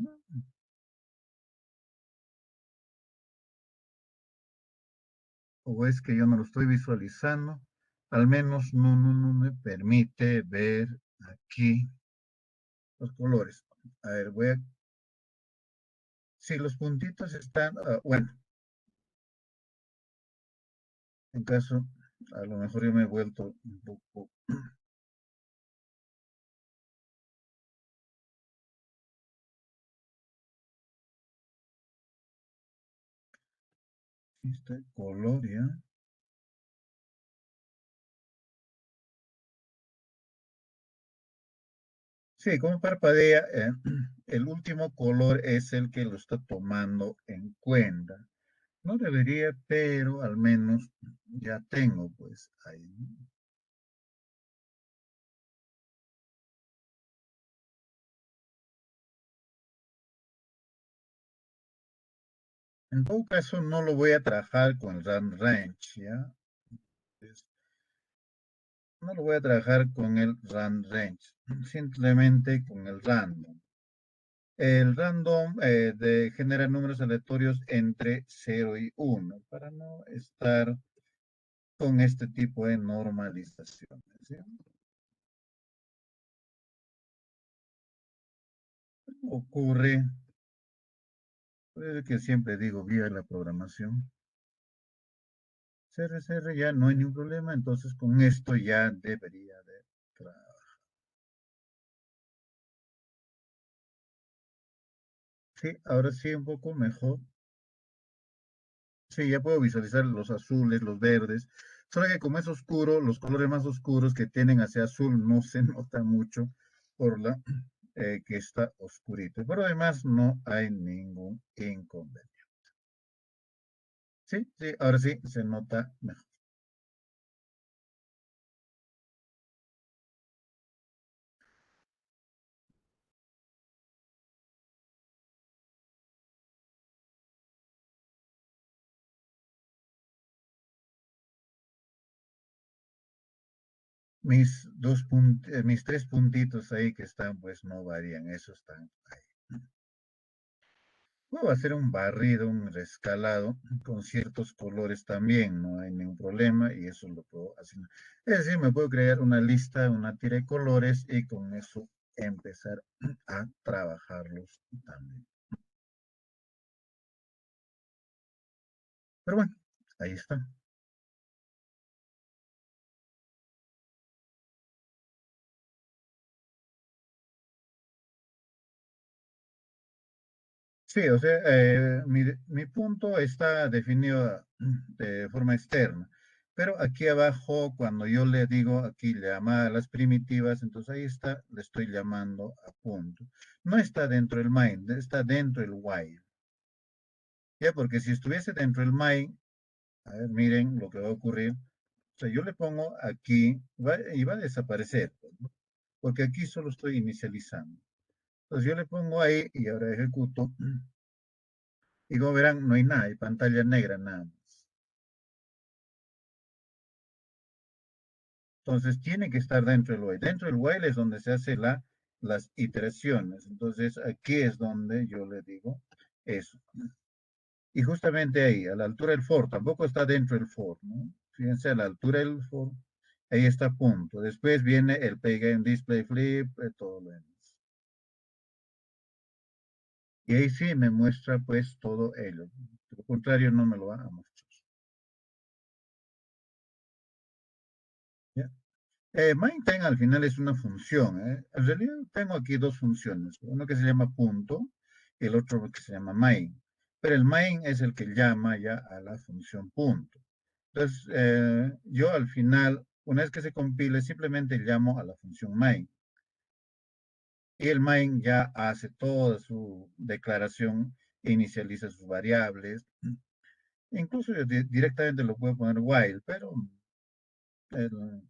O es que yo no lo estoy visualizando, al menos no me permite ver aquí los colores. A ver, si los puntitos están, bueno, en caso, a lo mejor yo me he vuelto un poco, este color ya. Sí, como parpadea, el último color es el que lo está tomando en cuenta. No debería, pero al menos ya tengo, pues, ahí. En todo caso, no lo voy a trabajar con el RAM Range, ¿ya? Es- No lo voy a trabajar con el RAM Range, simplemente con el random. El random genera números aleatorios entre 0 y 1, para no estar con este tipo de normalizaciones, ¿sí? Ocurre, que siempre digo, vía la programación. CRCR ya no hay ningún problema, entonces con esto ya debería de trabajar. Sí, ahora sí un poco mejor. Sí, ya puedo visualizar los azules, los verdes. Solo que como es oscuro, los colores más oscuros que tienen hacia azul no se nota mucho por la que está oscurito. Pero además no hay ningún inconveniente. Sí, sí, ahora sí se nota mejor. Mis tres puntitos ahí que están, pues no varían, esos están ahí. Puedo hacer un barrido, un rescalado con ciertos colores también, no hay ningún problema y eso lo puedo hacer. Es decir, me puedo crear una lista, una tira de colores y con eso empezar a trabajarlos también. Pero bueno, ahí está. Sí, o sea, mi punto está definido de forma externa, pero aquí abajo, cuando yo le digo aquí llamada a las primitivas, entonces ahí está, le estoy llamando a punto. No está dentro del main, está dentro del while. Ya, porque si estuviese dentro del main, a ver, miren lo que va a ocurrir. O sea, yo le pongo aquí y va a desaparecer, pues, ¿no? Porque aquí solo estoy inicializando. Entonces yo le pongo ahí y ahora ejecuto. Y como verán, no hay nada, hay pantalla negra nada más. Entonces tiene que estar dentro del while. Dentro del while es donde se hace las iteraciones. Entonces aquí es donde yo le digo eso. Y justamente ahí, a la altura del for, tampoco está dentro del for, ¿no? Fíjense, a la altura del for, ahí está punto. Después viene el pgame display flip, todo lo demás. Y ahí sí me muestra pues todo ello. De lo contrario no me lo va a mostrar. ¿Ya? Maintain al final es una función, ¿eh? En realidad tengo aquí dos funciones, uno que se llama punto y el otro que se llama main. Pero el main es el que llama ya a la función punto. Entonces, yo al final Una vez que se compile, simplemente llamo a la función main. Y el main ya hace toda su declaración e inicializa sus variables. Incluso yo directamente lo puedo poner while, pero el-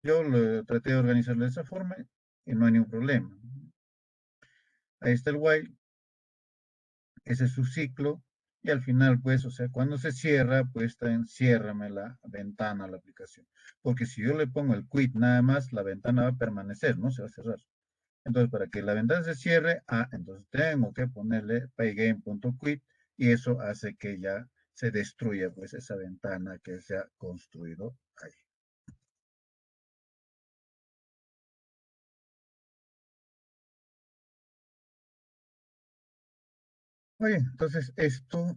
yo lo traté de organizarlo de esa forma y no hay ningún problema. Ahí está el while, ese es su ciclo, y al final, pues, o sea, cuando se cierra, pues también ciérrame la ventana, la aplicación. Porque si yo le pongo el quit nada más, la ventana va a permanecer, no se va a cerrar. Entonces, para que la ventana se cierre, entonces tengo que ponerle pygame.quit y eso hace que ya se destruya, pues, esa ventana que se ha construido ahí. Oye, entonces esto,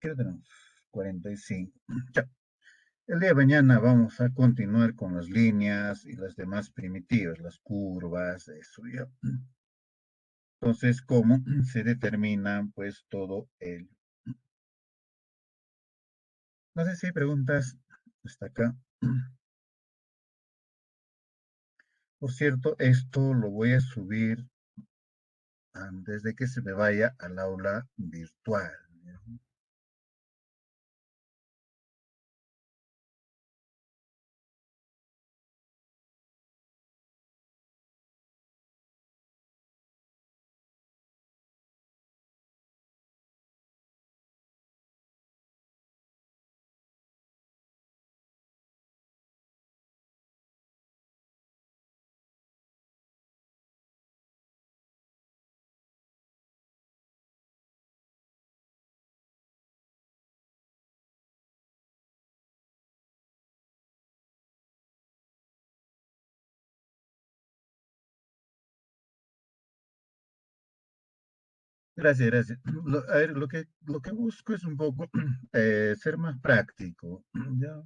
¿qué hora tenemos? 45. Ya. El día de mañana vamos a continuar con las líneas y las demás primitivas, las curvas, eso ya. Entonces, ¿cómo se determina pues todo ello? No sé si hay preguntas hasta acá. Por cierto, esto lo voy a subir antes de que se me vaya al aula virtual. ¿Ya? Gracias, gracias. A ver, lo que busco es un poco ser más práctico. ¿Ya?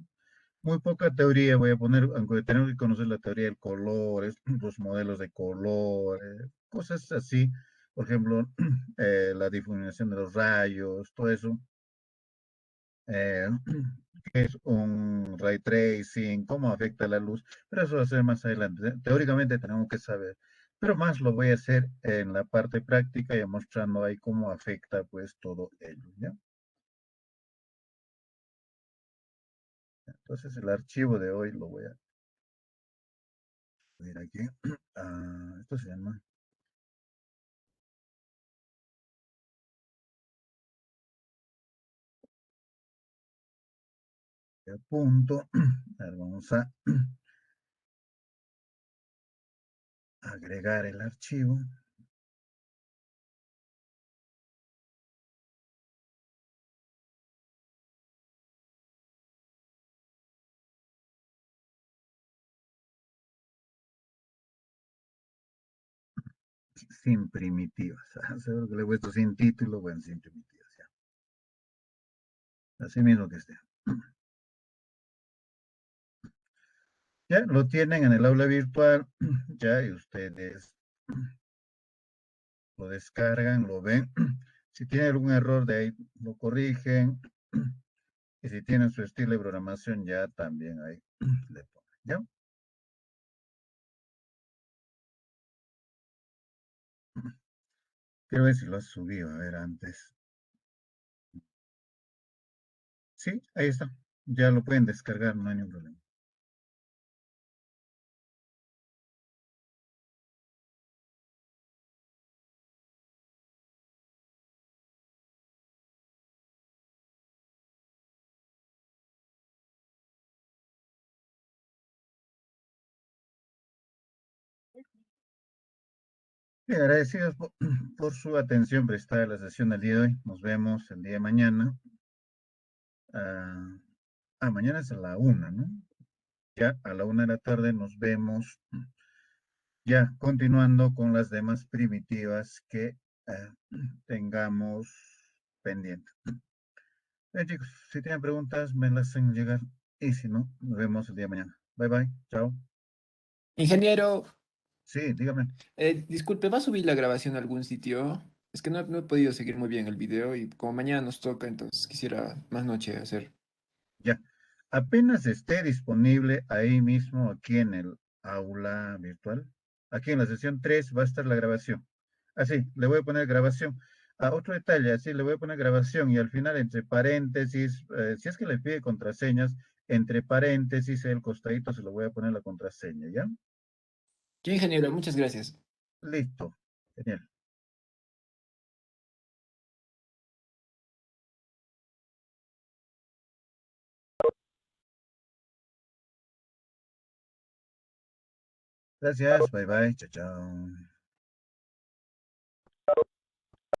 Muy poca teoría voy a poner, aunque tenemos que conocer la teoría del color, los modelos de color, cosas así. Por ejemplo, la difuminación de los rayos, todo eso. eh, qué es un ray tracing, cómo afecta la luz, pero eso va a ser más adelante. Teóricamente tenemos que saber, pero más lo voy a hacer en la parte práctica y mostrando ahí cómo afecta pues todo ello, ¿ya? Entonces el archivo de hoy lo voy a subir aquí. Esto se llama punto. A ver, vamos a agregar el archivo sin primitivas. Seguro que le he puesto sin título, bueno, sin primitivas, ya. Así mismo que esté. Ya lo tienen en el aula virtual, ya, y ustedes lo descargan, lo ven. Si tienen algún error de ahí, lo corrigen. Y si tienen su estilo de programación, ya también ahí le ponen, ¿ya? Quiero ver si lo has subido, a ver, antes. Sí, ahí está. Ya lo pueden descargar, no hay ningún problema. Bien, agradecidos por su atención prestada a la sesión del día de hoy. Nos vemos el día de mañana. Ah, mañana es a la 1, ¿no? Ya a la 1 de la tarde nos vemos. Ya, continuando con las demás primitivas que eh, tengamos pendientes. Bien, chicos, si tienen preguntas, me las hacen llegar. Y si no, nos vemos el día de mañana. Bye bye. Chao. Ingeniero, Sí, dígame. disculpe, ¿va a subir la grabación a algún sitio? Es que no he podido seguir muy bien el video y como mañana nos toca, entonces quisiera más noche hacer. Ya. Apenas esté disponible ahí mismo, aquí en el aula virtual, aquí en la sesión 3 va a estar la grabación. Así, le voy a poner grabación. Otro detalle, así le voy a poner grabación y al final entre paréntesis, si es que le pide contraseñas, entre paréntesis, el costadito se lo voy a poner la contraseña, ¿ya? Ya, ingeniero, muchas gracias. Listo. Genial. Gracias. Bye bye. Chao, chao.